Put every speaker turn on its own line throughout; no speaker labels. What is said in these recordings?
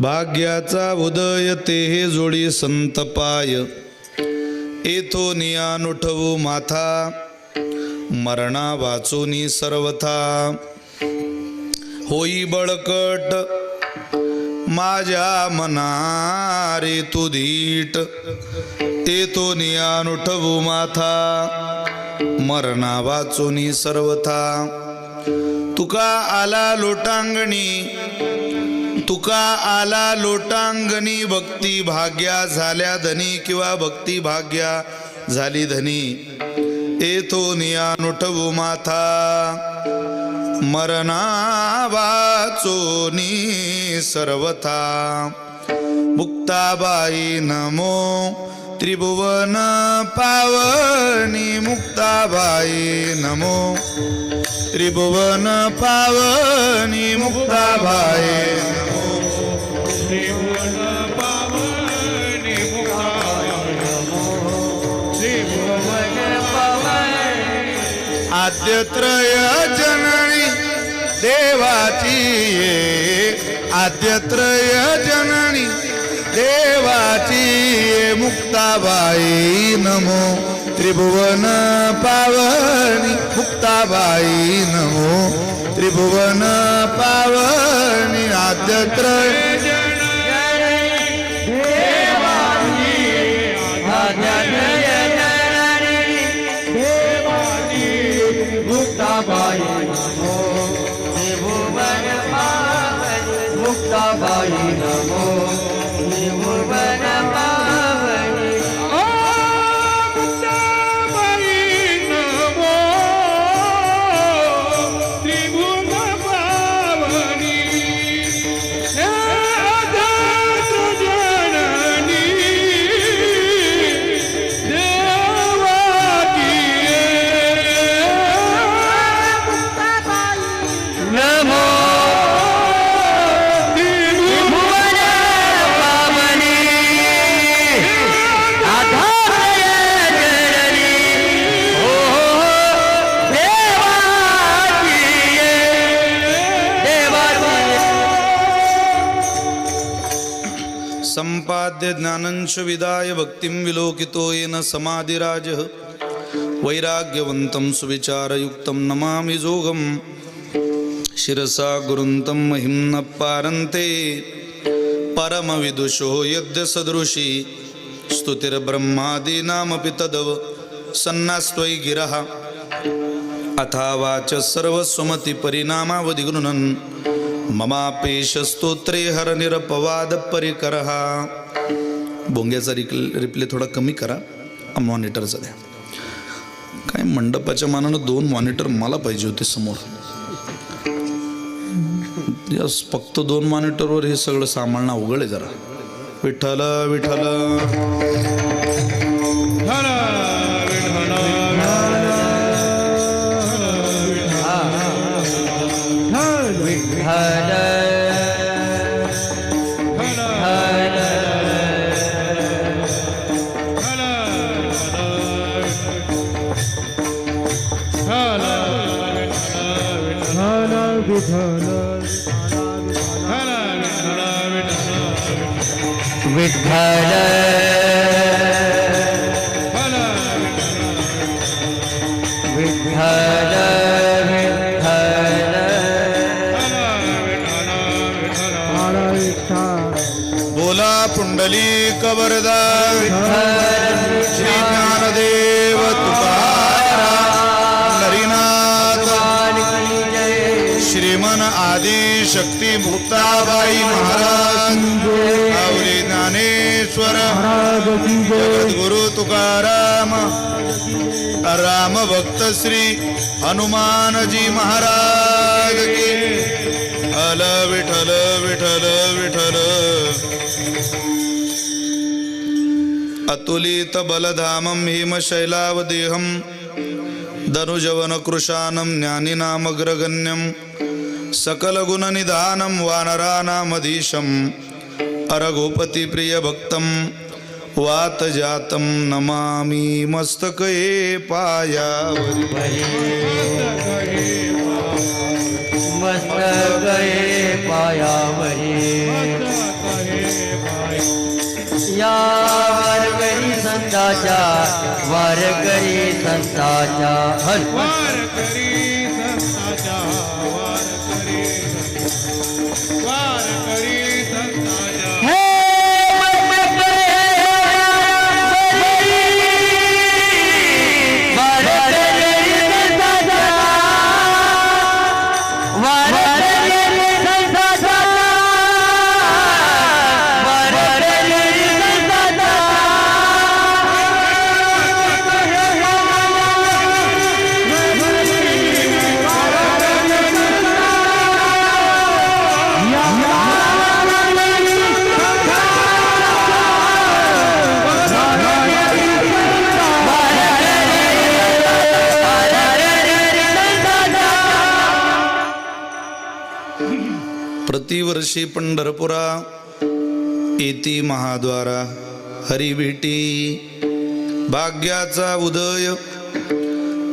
भाग्याचा उदय ते हे जोडी संतपाय येथो नियानुठवू माथा मरणा वाचोनी सर्वथा होई बळकट माझ्या मना रे तू धीट येथो नियानुठवू माथा मरणा वाचोनी सर्वथा तुका आला लोटांगणी भक्ती भाग्या झाल्या धनी किंवा भक्ती भाग्या झाली धनी येथो नियानुठवू माथा मरणा वाचोनी सर्वथा मुक्ताबाई नमो त्रिभुवन पावनी मुक्ताबाई नमो त्रिभुवन पावनी मुक्ताबाई
त्रिभुवन पावनी मुक्ताबाई नमो त्रिभुवन पावनी
आद्यत्रय जननी देवाची आद्यत्रय जननी देवाची मुक्ताबाई नमो त्रिभुवन पावनी मुक्ताबाई नमो त्रिभुवन पावनी आद्यत्रय
मुक्ताबाई नमो त्रिभुवन पावनी मुक्ताबाई नमो त्रिभुवन पावनी मुक्ताबाई नमो त्रिभुवन पावनी आद्यत्र जननी देवाची नमो त्रिभुवन पावनी आद्यत्र जननी हो देवाची
संपाद्य ज्ञानंच विदाय भक्तिं विलोकितो येन समाधिराजः वैराग्यवन्तं सुविचारयुक्तं नमामि जोगं शिरसा गुरुन्तं महिम्न पारन्ते परमविदुषो यद्य सदृशी स्तुतिर्ब्रह्मादीनामपि तदव सन्नास्त्वयि गिरः अथा वाच सर्वस्वमति परिणामावधि गृह्णन् ममापेश स्तोत्रे हरनिरपवाद परिकरः. बोंग्याचा रिप्ले थोडा कमी करा, मॉनिटरचा द्या. काय मंडपाच्या मानानं 2 मॉनिटर मला पाहिजे होते समोर. यस, फक्त 2 मॉनिटरवर हे सगळं सांभाळणं अवघड आहे जरा. विठ्ठल विठ्ठल
विठ्ठल विठ्ठल
बोला पुंडलिक वरदा श्री ज्ञानदेव तुकाराम हरिनाथ श्रीमन आदि शक्ती मुक्ताबाई महाराज आवरे ज्ञानेश्वर जगद्गुरु तुकाराम राम भक्त श्री हनुमानजी महाराज की. अल विठल विठल विठल. अतुलित बलधामं हिमशैलावदेहं धनुजवन कृशानं ज्ञानिनामग्रगण्यं सकलगुणनिधानं वानरानामधीशं अरघोपति प्रियभक्तं वात जातं नमामि मस्तके पायावरी
मस्तकये पायावरी या वारकरी संताच्या वारकरी संताच्या
प्रतिवर्षी पंढरपुरा येती महाद्वारा हरी भेटी भाग्याचा उदय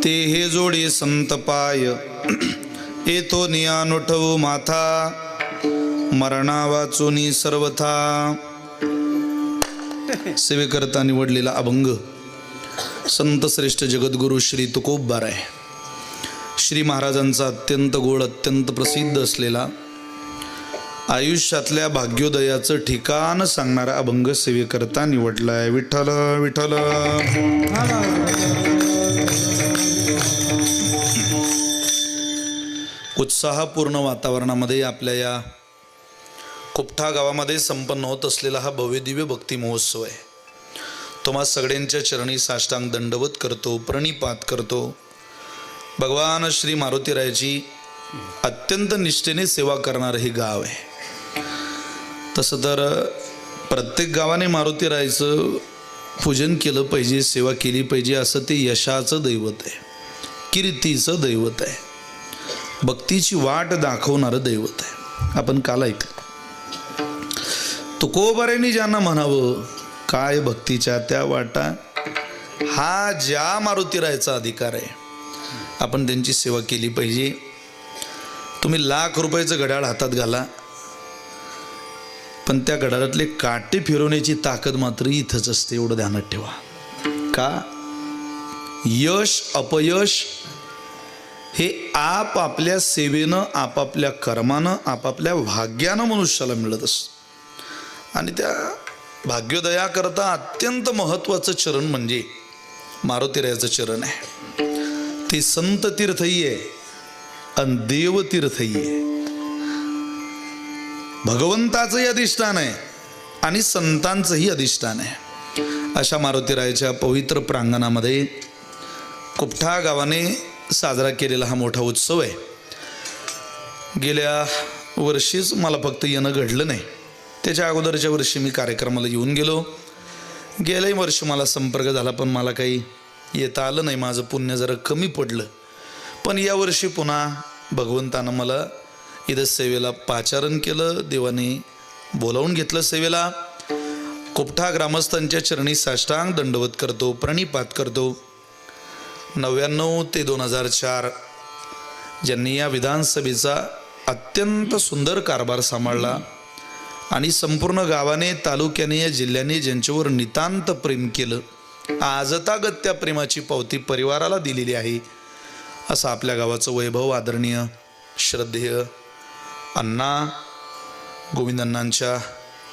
ते हे जोडे संत पाय येतो निया नुठवू माथा मरणा वाचुनी सर्वथा. सेवेकरता निवडलेला अभंग संत श्रेष्ठ जगद्गुरु श्री तुकोबबार आहे. श्री महाराजांचा अत्यंत गोड अत्यंत प्रसिद्ध असलेला आयुष्यातल्या भाग्योदयाचं ठिकाण सांगणारा अभंग सेवेकरता निवडलाय. विठ्ठल विठ्ठल. उत्साहपूर्ण वातावरणामध्ये आपल्या या कुपठा गावामध्ये संपन्न होत असलेला हा भव्यदिव्य भक्ती महोत्सव आहे. तुम्हा सगळ्यांच्या चरणी साष्टांग दंडवत करतो, प्रणिपात करतो. भगवान श्री मारुतीरायाची अत्यंत निष्ठेने सेवा करणारं हे गाव आहे. तसं तर प्रत्येक गावाने मारुतीरायाचं पूजन केलं पाहिजे, सेवा केली पाहिजे, असं ते यशाचं दैवत आहे, कीर्तीचं दैवत आहे, भक्तीची वाट दाखवणारं दैवत आहे. आपण काल ऐकलं तुकोबारांनी ज्यांना म्हणावं काय भक्तीच्या त्या वाटा, हा ज्या मारुतीरायाचा अधिकार आहे आपण त्यांची सेवा केली पाहिजे. तुम्ही लाख रुपयाचं घड्याळ हातात घाला, पण त्या घड्याळातले काटे फिरवण्याची ताकद मात्र इथंच असते, एवढं ध्यानात ठेवा. का? यश अपयश हे आपापल्या सेवेनं, आपापल्या कर्मानं, आपापल्या भाग्यानं मनुष्याला मिळत असतं. आणि त्या भाग्योदयाकरता अत्यंत महत्त्वाचं चरण म्हणजे मारुतीरायाचं चरण आहे. ते संत तीर्थही आहे आणि देवतीर्थही आहे. भगवंताचंही अधिष्ठान आहे आणि संतांचंही अधिष्ठान आहे. अशा मारुतीरायाच्या पवित्र प्रांगणामध्ये कुपठा गावाने साजरा केलेला हा मोठा उत्सव आहे. गेल्या वर्षीच मला फक्त येणं घडलं नाही, त्याच्या अगोदरच्या वर्षी मी कार्यक्रमाला येऊन गेलो. गेल्याही वर्षी मला संपर्क झाला, पण मला काही येता आलं नाही, माझं पुण्य जरा कमी पडलं. पण यावर्षी पुन्हा भगवंतानं मला इथं सेवेला पाचारण केलं, देवाने बोलावून घेतलं सेवेला. कुपठा ग्रामस्थांच्या चरणी साष्टांग दंडवत करतो, प्रणिपात करतो. 99 ते 2004 ज्यांनी या विधानसभेचा अत्यंत सुंदर कारभार सांभाळला आणि संपूर्ण गावाने, तालुक्याने, या जिल्ह्याने ज्यांच्यावर नितांत प्रेम केलं, आजतागत त्या प्रेमाची पावती परिवाराला दिलेली आहे. असं आपल्या गावाचं वैभव आदरणीय श्रद्धेय अण्णा गोविंदअण्णांच्या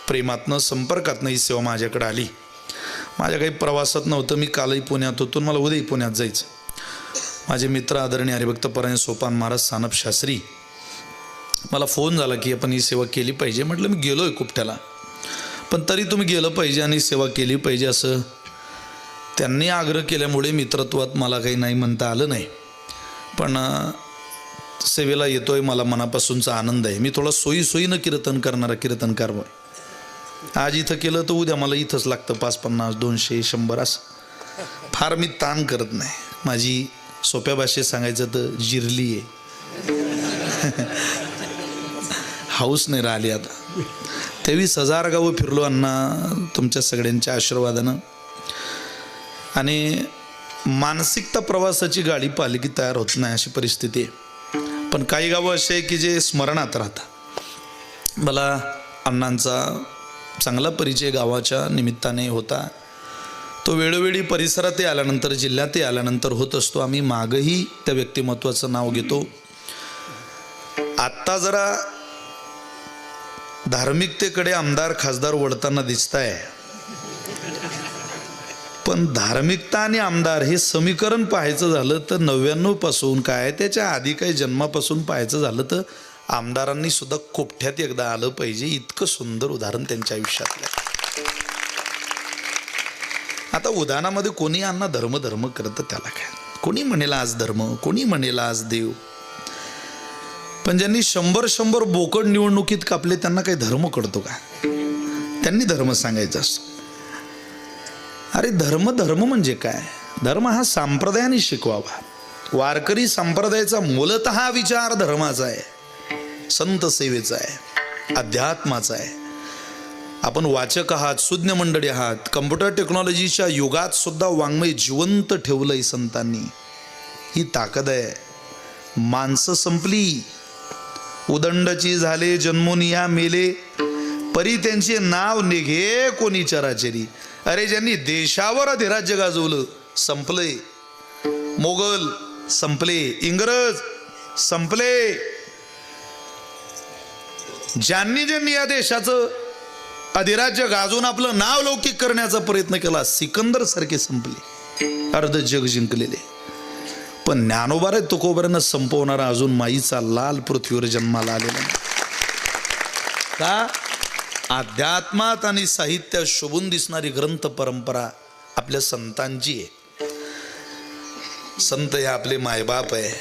प्रेमातनं, संपर्कातनं ही सेवा माझ्याकडे आली. माझ्या काही प्रवासात नव्हतं, मी कालही पुण्यात होतो, मला उद्याही पुण्यात जायचं. माझे मित्र आदरणीय हरिभक्त परायण सोपान महाराज सानप शास्त्री, मला फोन झाला की आपण ही सेवा केली पाहिजे. म्हटलं मी गेलो आहे कुपठ्याला, पण तरी तुम्ही गेलं पाहिजे आणि सेवा केली पाहिजे असं त्यांनी आग्रह केल्यामुळे मित्रत्वात मला काही नाही म्हणता आलं नाही. पण सेवेला येतोय, मला मनापासूनचा आनंद आहे. मी थोडा सोयीनं कीर्तन करणारा कीर्तनकार होय. आज इथं केलं तर उद्या मला इथंच लागतं 5, 50, 200, 100 असं. फार मी ताण करत नाही. माझी सोप्या भाषेत सांगायचं तर जिरली आहे, हाऊस नाही राहिली आता. 23,000 गावं फिरलो अण्णा तुमच्या सगळ्यांच्या आशीर्वादानं. आणि मानसिकता प्रवासाची गाडी पालिकी तयार होत नाही अशी परिस्थिती आहे. पण काही गावं असे आहे की जे स्मरणात राहतात. मला अण्णांचा चांगला परिचय गावाच्या निमित्ताने होता. तो वेळोवेळी परिसरातही आल्यानंतर जिल्ह्यातही आल्यानंतर होत असतो. आम्ही मागही त्या व्यक्तिमत्वाचं नाव घेतो. आत्ता जरा धार्मिकतेकडे आमदार खासदार वळताना दिसत आहे. पण धार्मिकता आणि आमदार हे समीकरण पाहायचं झालं तर 99 पासून काय त्याच्या आधी काही जन्मापासून पाहायचं झालं तर आमदारांनी सुद्धा कोपठ्यात एकदा आलं पाहिजे. इतकं सुंदर उदाहरण त्यांच्या आयुष्यातलं. आता उदाहरणामध्ये कोणी अण्णा धर्म धर्म करतं त्याला काय, कोणी म्हणेल आज धर्म, कोणी म्हणेल आज देव. पण ज्यांनी 100 बोकड निवडणुकीत कापले त्यांना काही धर्म कळतो का? त्यांनी धर्म सांगायचा असतो. अरे धर्म धर्म म्हणजे काय? धर्म हा संप्रदायाने शिकवावा. वारकरी संप्रदायाचा मूलतः विचार धर्माचा आहे, संत सेवेचा आहे, अध्यात्माचा आहे. आपण वाचक आहात, सुज्ञ मंडळी आहात. कम्प्युटर टेक्नॉलॉजीच्या युगात सुद्धा वाङ्मय जिवंत ठेवलंय संतांनी. ही ताकद आहे. माणसं संपली, उदंडची झाले जन्मोनिया मेले, परी त्यांचे नाव निघे कोणी चराचरी. अरे ज्यांनी देशावर अधिराज्य गाजवलं संपले. मोगल संपले, इंग्रज संपले. ज्यांनी या देशाचं अधिराज्य गाजवून आपलं नाव लौकिक करण्याचा प्रयत्न केला, सिकंदर सारखे संपले, अर्ध जग जिंकलेले. पण ज्ञानोबा तुकोबारांना संपवणारा अजून माईचा लाल पृथ्वीवर जन्माला आलेला नाही. का? अध्यात्मात आणि साहित्यात शोभून दिसणारी ग्रंथ परंपरा आपल्या संतांची आहे. संत हे आपले मायबाप आहे.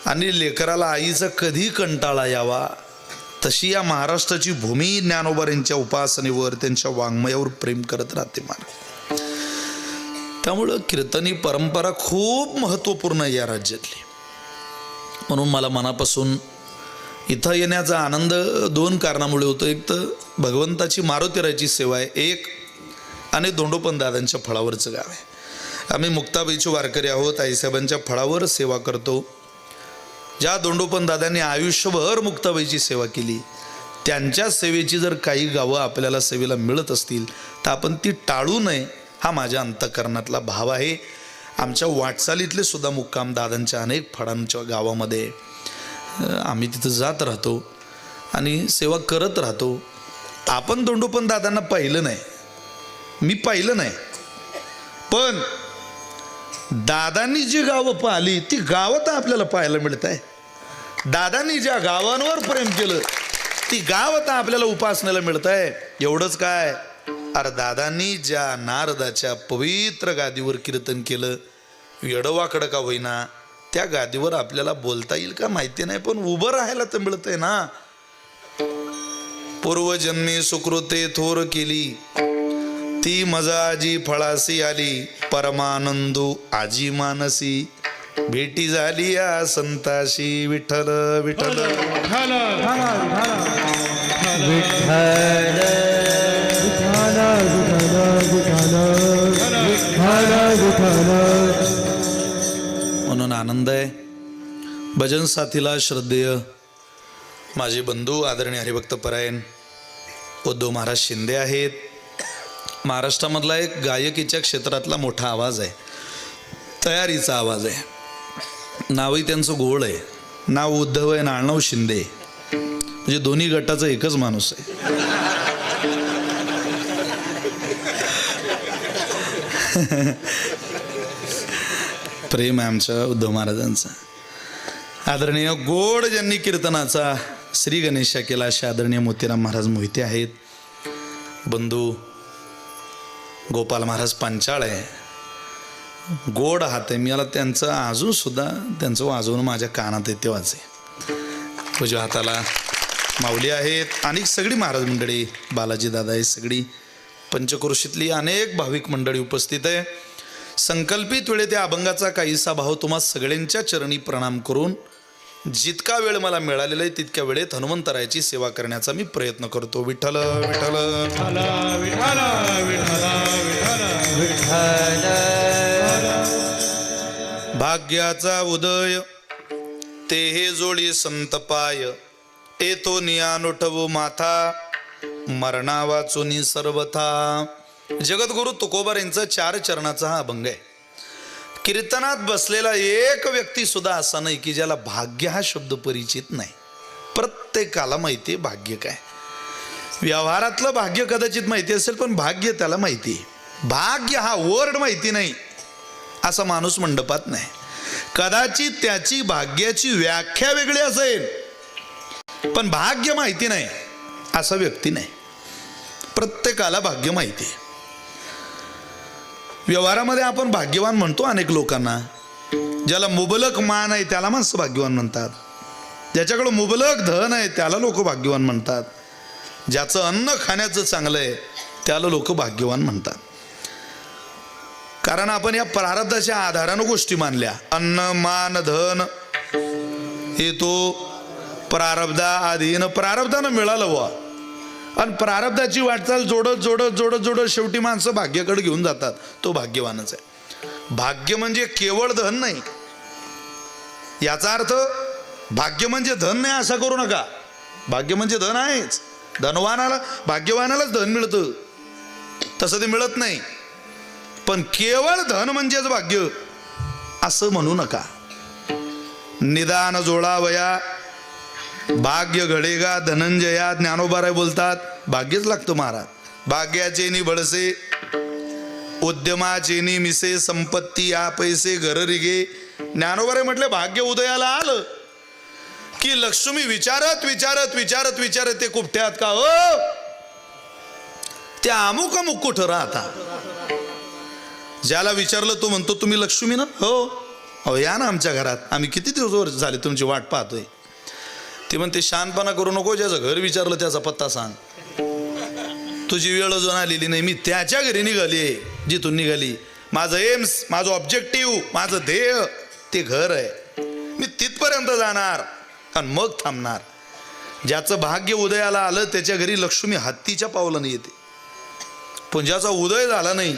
आणि लेकराला आईचा कधी कंटाळा यावा तशी या महाराष्ट्राची भूमी ज्ञानोबारांच्या उपासनेवर, त्यांच्या वाङ्मयावर प्रेम करत राहते महाराज. त्यामुळं कीर्तनी परंपरा खूप महत्त्वपूर्ण आहे या राज्यातली. म्हणून मला मनापासून इथं येण्याचा आनंद 2 कारणामुळे होतो. एक तर भगवंताची मारुतीरायाची सेवा आहे एक, आणि धोंडोपंत दादांच्या फळावरचं गाव आहे. आम्ही मुक्ताबाईचे वारकरी आहोत. आईसाहेबांच्या फळावर सेवा करतो. ज्या धोंडोपंत दादांनी आयुष्यभर मुक्ताबाईची सेवा केली, त्यांच्या सेवेची जर काही गावं आपल्याला सेवेला मिळत असतील तर आपण ती टाळू नये, हा माझ्या अंतःकरणातला भाव आहे. आमच्या वाटचालीतले सुद्धा मुक्काम दादांच्या अनेक फळांच्या गावामध्ये आम्ही तिथं जात राहतो आणि सेवा करत राहतो. आपण धोंडोपंत दादांना पाहिलं नाही, मी पाहिलं नाही, पण दादांनी जी गावं पाहिली ती गावं तर आपल्याला पाहायला मिळत आहे. दादांनी ज्या गावांवर प्रेम केलं ती गावं तर आपल्याला उपासनेला मिळत आहे. एवढंच काय, अरे दादांनी ज्या नारदाच्या पवित्र गादीवर कीर्तन केलं, येडवाकडं का होईना, त्या गादीवर आपल्याला बोलता येईल का माहिती नाही, पण उभं राहायला तर मिळतंय ना. पूर्वजन्मी सुकृते थोर केली, ती मजा आजी फळासी आली, परमानंदू आजी मानसी, भेटी झाली या संताशी. विठ्ठल विठ्ठल म्हणून आनंद आहे. भजन साथीला श्रद्धेय माझे बंधू आदरणीय हरिभक्त परायण उद्धव महाराज शिंदे आहेत. महाराष्ट्रामधला एक गायकीच्या क्षेत्रातला मोठा आवाज आहे, तयारीचा आवाज आहे. नावही त्यांचं गोळ आहे. नाव उद्धव आहे, नाव शिंदे, म्हणजे दोन्ही गटाचा एकच माणूस आहे. प्रेम आहे आमच्या उद्धव महाराजांचं. आदरणीय गोड ज्यांनी कीर्तनाचा श्री गणेशा केला असे आदरणीय मोतीराम महाराज मोहिते आहेत. बंधू गोपाल महाराज पांचाळ आहे, गोड हात आहे. मी याला त्यांचं अजून सुद्धा त्यांचं वाजवून माझ्या कानात येते वाचे. उजव्या हाताला माऊली आहेत आणि सगळी महाराज मंडळी, बालाजी दादा आहे, सगळी पंचक्रोशीतली अनेक भाविक मंडळी उपस्थित आहे. संकल्पित वेळेत त्या अभंगाचा काहीसा भाव तुम्हा सगळ्यांच्या चरणी प्रणाम करून जितका वेळ मला मिळालेला आहे तितक्या वेळेत हनुमंतरायाची सेवा करण्याचा मी प्रयत्न करतो. विठ्ठल विठ्ठल
विठ्ठल
भाग्याचा उदय ते हे जोडी संत पाय येतो नियानुठवू माथा मरणा वाचुनी सर्वथा. जगद्गुरु तुकोबार यांचं 4 चरणाचा हा अभंग आहे. कीर्तनात बसलेला एक व्यक्ती सुद्धा असा नाही की ज्याला भाग्य हा शब्द परिचित नाही. प्रत्येकाला माहिती आहे भाग्य काय. व्यवहारातलं भाग्य कदाचित माहिती असेल पण भाग्य त्याला माहिती आहे. भाग्य हा वर्ड माहिती नाही असा माणूस मंडपात नाही. कदाचित त्याची भाग्याची व्याख्या वेगळी असेल पण भाग्य माहिती नाही असा व्यक्ती नाही. प्रत्येकाला भाग्य माहिती आहे. व्यवहारामध्ये आपण भाग्यवान म्हणतो अनेक लोकांना. ज्याला मुबलक मान आहे त्याला माणसं भाग्यवान म्हणतात. ज्याच्याकडे मुबलक धन आहे त्याला लोक भाग्यवान म्हणतात. ज्याचं अन्न खाण्याचं चांगलं आहे त्याला लोक भाग्यवान म्हणतात. कारण आपण या प्रारब्धाच्या आधारानं गोष्टी मानल्या. अन्न मान धन हे तो प्रारब्धा अधीन प्रारब्धानं मिळालं वा. आणि प्रारब्धाची वाटचाल जोडत जोडत जोडत जोडत शेवटी माणसं भाग्याकडे घेऊन जातात. तो भाग्यवानच आहे. भाग्य म्हणजे केवळ धन नाही. याचा अर्थ भाग्य म्हणजे धन नाही असा करू नका. भाग्य म्हणजे धन आहेच. धनवानाला भाग्यवानालाच धन मिळतं तसं ते मिळत नाही. पण केवळ धन म्हणजेच भाग्य असं म्हणू नका. निदान जोडावया भाग्य घडेगा धनंजया. ज्ञानोबाराय बोलतात भाग्यच लागतं महाराज. भाग्याचे नि बळसे उद्यमाचे नि मिसे संपत्ती या पैसे घर रिगे. ज्ञानोबाराय म्हटले भाग्य उदयाला आलं की लक्ष्मी विचारत विचारत विचारत विचारत ते कुठ्यात का हो त्या अमुक अमुक कुठं राहता. ज्याला विचारलं तो म्हणतो तुम्ही लक्ष्मी ना. हो या ना आमच्या घरात. आम्ही किती दिवस झाले तुमची वाट पाहतोय. ते म्हणते शहाणपणा करू नको. ज्याचं घर विचारलं त्याचा पत्ता सांग. तुझी वेळ अजून आलेली नाही. मी त्याच्या घरी निघाली जिथून निघाली. माझं एम्स माझं ऑब्जेक्टिव्ह माझं ध्येय ते घर आहे. मी तिथपर्यंत जाणार आणि मग थांबणार. ज्याचं भाग्य उदयाला आलं त्याच्या घरी लक्ष्मी हत्तीच्या पावलाने येते. पण ज्याचा उदय झाला नाही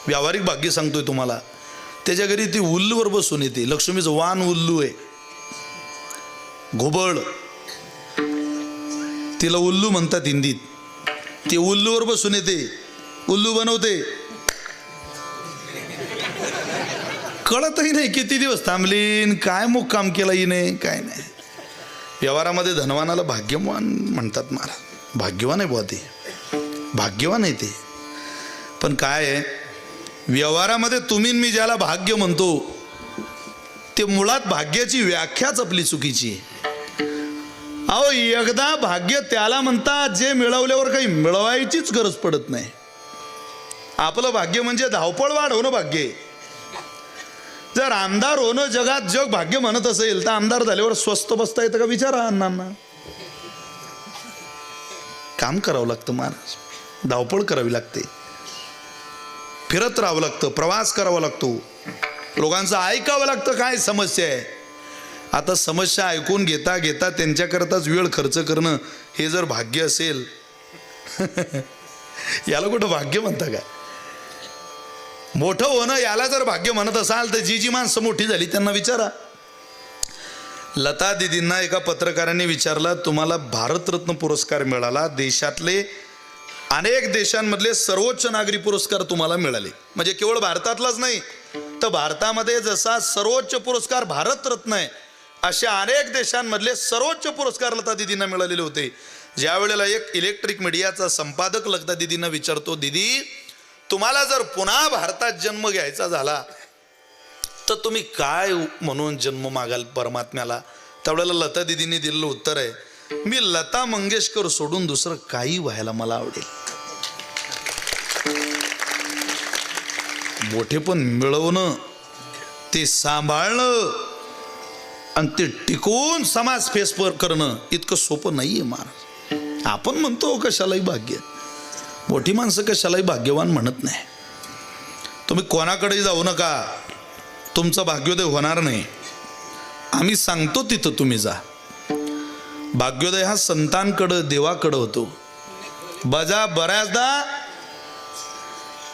व्यावहारिक भाग्य सांगतोय तुम्हाला त्याच्या घरी ती उल्लूवर बसून येते. लक्ष्मीचं वान उल्लू आहे. घोबड तिला उल्लू म्हणतात हिंदीत. ती उल्लूवर बसून येते. उल्लू बनवते. कळतही नाही किती दिवस थांबलीन काय मुक्काम केला हिने काय नाही. व्यवहारामध्ये धनवानाला भाग्यवान म्हणतात महाराज. भाग्यवान आहे बुवा ते. भाग्यवान आहे ते. पण काय आहे व्यवहारामध्ये तुम्ही मी ज्याला भाग्य म्हणतो ते मुळात भाग्याची व्याख्याच आपली चुकीची आहे. अहो एकदा भाग्य त्याला म्हणतात जे मिळवल्यावर काही मिळवायचीच गरज पडत नाही. आपलं भाग्य म्हणजे धावपळ वाढवणं भाग्य आहे. जर आमदार होणं जगात जग भाग्य म्हणत असेल तर आमदार झाल्यावर स्वस्त बसता येतं का विचारा अण्णांना. काम करावं लागतं महाराज. धावपळ करावी लागते. फिरत राहावं लागतं. प्रवास करावा लागतो. लोकांचं ऐकावं लागतं काय समस्या आहे. आता समस्या ऐकून घेता घेता त्यांच्याकरताच वेळ खर्च करणं हे जर भाग्य असेल याला कुठं भाग्य म्हणता का. मोठं होणं याला जर भाग्य म्हणत असाल तर जी जी माणसं मोठी झाली त्यांना विचारा. लता दिदींना एका पत्रकाराने विचारला तुम्हाला भारतरत्न पुरस्कार मिळाला. देशातले अनेक देशांमधले सर्वोच्च नागरी पुरस्कार तुम्हाला मिळाले. म्हणजे केवळ भारतातलाच नाही तर भारतामध्ये जसा सर्वोच्च पुरस्कार भारतरत्न आहे अशा अनेक देशांमधले सर्वोच्च पुरस्कार लता दिदींना मिळालेले होते. ज्या वेळेला एक इलेक्ट्रिक मीडियाचा संपादक लता दिदींना विचारतो दीदी तुम्हाला जर पुन्हा भारतात जन्म घ्यायचा झाला तर तुम्ही काय म्हणून जन्म मागाल परमात्म्याला. त्यावेळेला लता दिदींनी दिलेलं उत्तर आहे मी लता मंगेशकर सोडून दुसरं काही व्हायला मला आवडेल. मोठे पण मिळवणं ते सांभाळणं आणि ते टिकवून समाज फेस करणं इतकं सोपं नाहीये महाराज. आपण म्हणतो कशालाही भाग्य. मोठी माणसं कशालाही भाग्यवान म्हणत नाही. तुम्ही कोणाकडेही जाऊ नका तुमचं भाग्योदय होणार नाही. आम्ही सांगतो तिथं तुम्ही जा. भाग्योदय हा संतांकडं देवाकडं होतो. बऱ्याचदा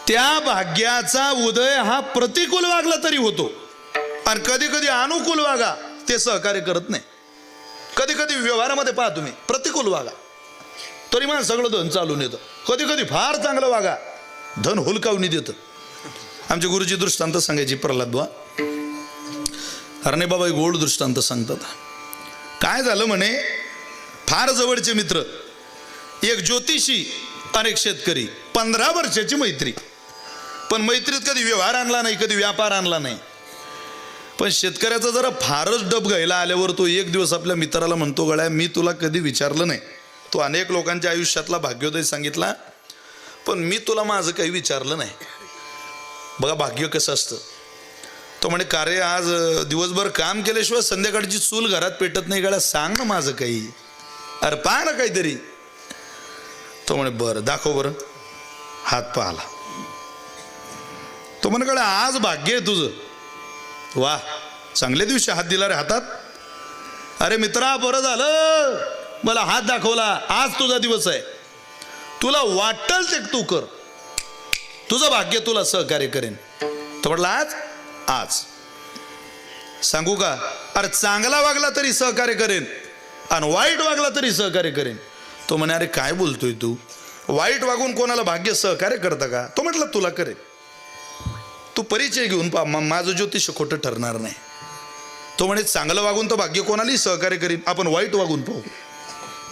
त्या भाग्याचा उदय हा प्रतिकूल वागला तरी होतो आणि कधी कधी अनुकूल वागा ते सहकार्य करत नाही. कधी कधी व्यवहारामध्ये पहा तुम्ही प्रतिकूल वागा तरी मला सगळं धन चालून येतं. कधी कधी फार चांगलं वागा धन हुलकावणी देतं. आमचे गुरुजी दृष्टांत सांगायची प्रल्हाद बुवा हरणे बाबा गोड दृष्टांत सांगतात. काय झालं म्हणे फार जवळचे मित्र एक ज्योतिषी आणि एक शेतकरी 15 वर्षाची मैत्री. पण मैत्रीत कधी व्यवहार आणला नाही कधी व्यापार आणला नाही. पण शेतकऱ्याचा जरा फारच डब घ्यायला आल्यावर तो एक दिवस आपल्या मित्राला म्हणतो गळ्या मी तुला कधी विचारलं नाही. तू अनेक लोकांच्या आयुष्यातला भाग्योदय सांगितला पण मी तुला माझं काही विचारलं नाही. बघा भाग्य कसं असतं. तो म्हणे का रे आज दिवसभर काम केल्याशिवाय संध्याकाळची चूल घरात पेटत नाही गळ्या सांग ना माझं काही. अरे पहा ना काहीतरी. तो म्हणे बरं दाखव बरं. हात पाहाला. तो म्हणे गळ्या आज भाग्य आहे तुझं. वा चांगल्या दिवशी हात दिला रे हातात. अरे मित्रा बरं झालं मला हात दाखवला. आज तुझा दिवस आहे. तुला वाटल ते तू कर. तुझं भाग्य तुला सहकार्य करेन. तो म्हटला आज आज सांगू का. अरे चांगला वागला तरी सहकार्य करेन आणि वाईट वागला तरी सहकार्य करेन. तो म्हणे अरे काय बोलतोय तू. वाईट वागून कोणाला भाग्य सहकार्य करता का. तो म्हटलं तुला करेन. तू परिचय घेऊन पहा माझं ज्योतिष खोटं ठरणार नाही. तो म्हणे चांगलं वागून तर भाग्य कोणालाही सहकार्य करीन. आपण वाईट वागून पाहू.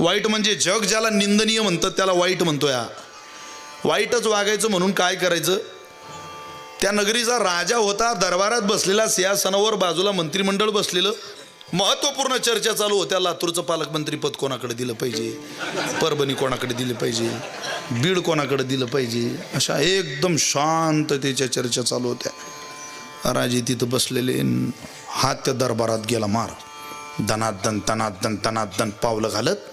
वाईट म्हणजे जग ज्याला निंदनीय म्हणतं त्याला वाईट म्हणतोय. वाईटच वागायचं म्हणून काय करायचं. त्या नगरीचा राजा होता. दरबारात बसलेला सिंहासनावर बाजूला मंत्रिमंडळ बसलेलं. महत्त्वपूर्ण चर्चा चालू होत्या. लातूरचं पालकमंत्री पद कोणाकडे दिलं पाहिजे. परभणी कोणाकडे दिलं पाहिजे. बीड कोणाकडे दिलं पाहिजे. अशा एकदम शांततेच्या चर्चा चालू होत्या. राजे तिथं बसलेले. हात त्या दरबारात गेला मार. दनादन तनादन तनादन पावलं घालत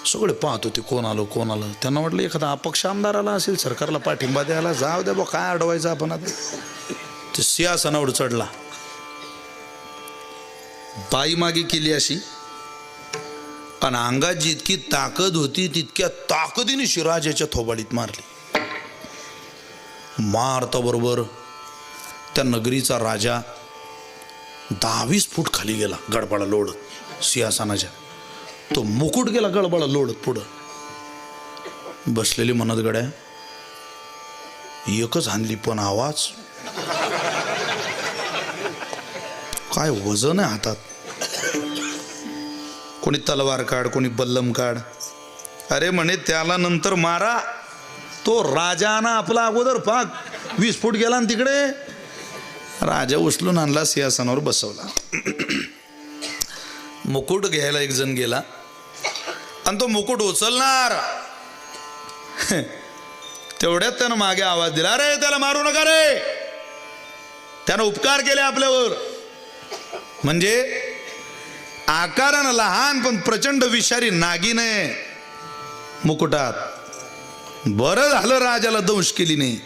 सगळे पाहत होते कोण आलं. त्यांना वाटलं एखादा अपक्ष आमदार आला असेल सरकारला पाठिंबा द्यायला. जाऊ द्या बा काय अडवायचं आपण आता. ते सिंहासनावर चढला. बाई मागे केली अशी आणि अंगात जितकी ताकद होती तितक्या ताकदीने शिराजाच्या थोबाडीत मारली. मारता बरोबर त्या नगरीचा राजा 10-20 फूट खाली गेला गडबडा लोळत सिंहासनाच्या. तो मुकुट गेला गडबडा लोळत पुढं. बसलेली म्हणत गड्या एकच हाणली पण आवाज काय वजन आहे हातात. कोणी तलवार काढ कोणी बल्लम काढ. अरे म्हणे त्याला नंतर मारा. तो राजाना आपला अगोदर पाक 20 फूट गेला आणि तिकडे राजा उचलून आणला सिंहासनावर बसवला. मुकुट घ्यायला एक जण गेला आणि तो मुकुट उचलणार तेवढ्यात त्यानं मागे आवाज दिला अरे त्याला मारू नका रे. त्यानं उपकार केले आपल्यावर. म्हणजे आकारानं लहान पण प्रचंड विषारी नागिन आहे मुकुटात. बरं झालं राजाला दंश केली नाही.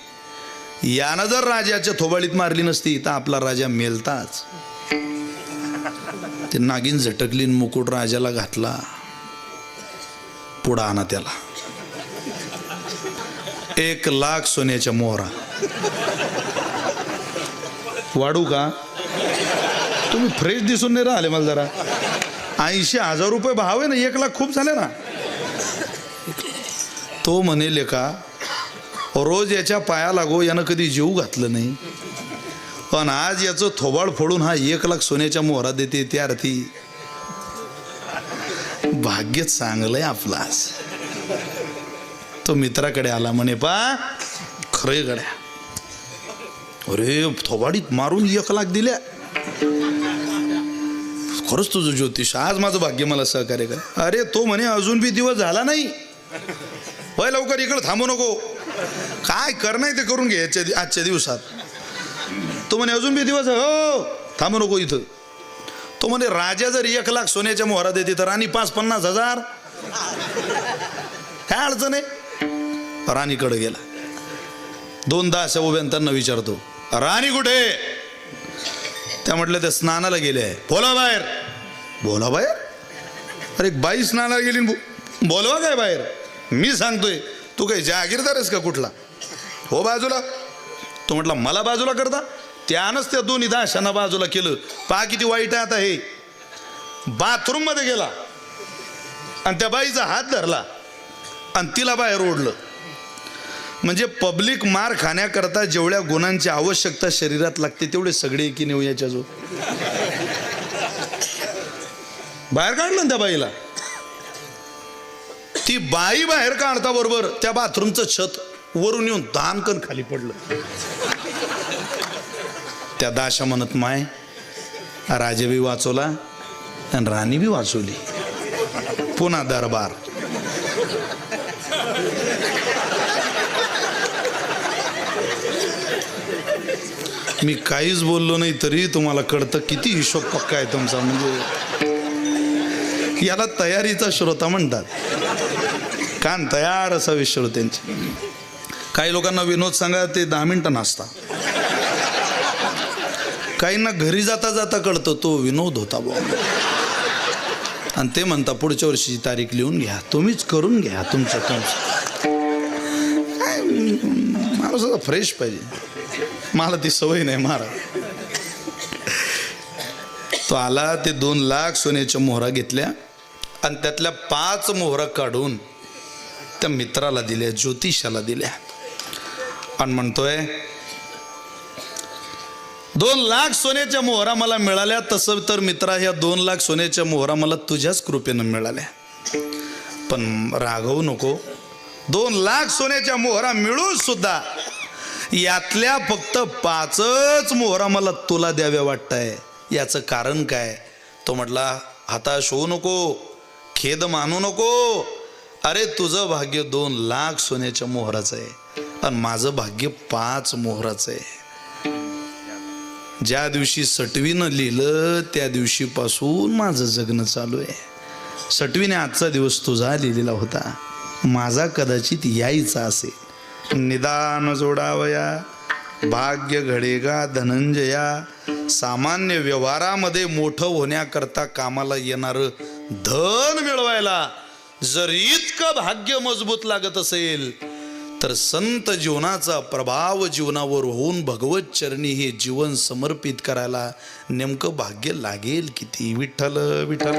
यानं जर राजाच्या थोबाडीत मारली नसती तर आपला राजा मेलताच. ते नागिन झटकली मुकुट राजाला घातला. पुढं आणा त्याला. 1,00,000 सोन्याच्या मोहरा. वाढू का. तुम्ही फ्रेश दिसून नाही राहिले मला जरा. 80,000 रुपये भाव आहे ना. 1,00,000 खूप झाले ना. तो म्हणेल का रोज याच्या पाया लागो यानं कधी जीव घातलं नाही पण आज याचं थोबाड फोडून हा 1,00,000 सोन्याच्या मोहरा देते. त्या अर्थी भाग्य चांगलंय आपलं. आज तो मित्राकडे आला म्हणे पा खरे गड्या अरे थोबाडीत मारून 1,00,000 दिल्या. खरंच तुझं ज्योतिष आज माझं भाग्य मला सहकार्य कर. अरे तो म्हणे अजून बी दिवस झाला नाही. वय लवकर इकडं थांबू नको. काय कर नाही ते करून घे आजच्या दिवसात. तो म्हणे अजून बी दिवस हो थांबू नको इथं. तो म्हणे राजा जर 1,00,000 सोन्याच्या मोहरा देते तर राणी 5-50 हजार. काय अडचण आहे. राणीकडे गेला. 2 दास उभ्या त्यांना विचारतो राणी कुठे. त्या म्हटलं त्या स्नानाला गेले आहे. बोला बाहेर. बोला बाहेर. अरे एक बाई स्नानाला गेली बोलवा काय बाहेर. मी सांगतोय तू काही जागीरदार आहेस का कुठला. हो बाजूला. तो म्हटला मला बाजूला करता. त्यानंच त्या दोन्ही दाशांना बाजूला केलं. पहा किती वाईट आहे आता हे. बाथरूम मध्ये गेला आणि त्या बाईचा हात धरला आणि तिला बाहेर ओढलं. म्हणजे पब्लिक मार खाण्याकरता जेवढ्या गुणांची आवश्यकता शरीरात लागते तेवढे सगळे की नेऊ याच्या जो बाहेर काढलं ना त्या बाईला. ती बाई बाहेर काढता बरोबर त्या बाथरूमचं छत वरून येऊन दानकन खाली पडलं. त्या दाशा म्हणत माय राजे बी वाचवला आणि राणी बी वाचवली. पुन्हा दरबार. मी काहीच बोललो नाही तरी तुम्हाला कळतं किती हिशोब पक्का आहे तुमचा. म्हणजे याला तयारीचा श्रोता म्हणतात. कान तयार असावे श्रोत्यांची. काही लोकांना विनोद सांगा ते 10 मिनिटं नाचता. काहींना घरी जाता जाता कळतं तो विनोद होता बुवा. आणि ते म्हणता पुढच्या वर्षीची तारीख लिहून घ्या. तुम्हीच करून घ्या तुमचं. मला सुद्धा फ्रेश पाहिजे. मला ती सवय नाही महाराज. तो आला. ते 2 लाख सोन्याच्या मोहरा घेतल्या आणि त्यातल्या 5 मोहरा काढून त्या मित्राला दिल्या, ज्योतिषाला दिल्या आणि म्हणतोय 2 लाख सोन्याच्या मोहरा मला मिळाल्या. तसं तर मित्रा ह्या 2 लाख सोन्याच्या मोहरा मला तुझ्याच कृपेनं मिळाल्या. पण रागवू नको. 2 लाख सोन्याच्या मोहरा मिळून सुद्धा यातल्या फक्त 5च मोहरा मला तुला द्याव्या वाटतंय. याचं कारण काय. तो म्हटला हताश होऊ नको, खेद मानू नको. अरे तुझं भाग्य 2 लाख सोन्याच्या मोहराचं आहे आणि माझं भाग्य 5 मोहराचं आहे. ज्या दिवशी सटवीनं लिहिलं त्या दिवशीपासून माझं जगणं चालू आहे. सटवीने आजचा दिवस तुझा लिहिलेला होता. माझा कदाचित यायचा असेल. निदान जोडावया भाग्य घडेगा धनंजया. सामान्य व्यवहारामध्ये मोठं होण्याकरता कामाला येणारं धन मिळवायला जर इतकं भाग्य मजबूत लागत असेल तर संत जीवनाचा प्रभाव जीवनावर होऊन भगवत चरणी हे जीवन समर्पित करायला नेमकं भाग्य लागेल किती. विठ्ठल विठ्ठल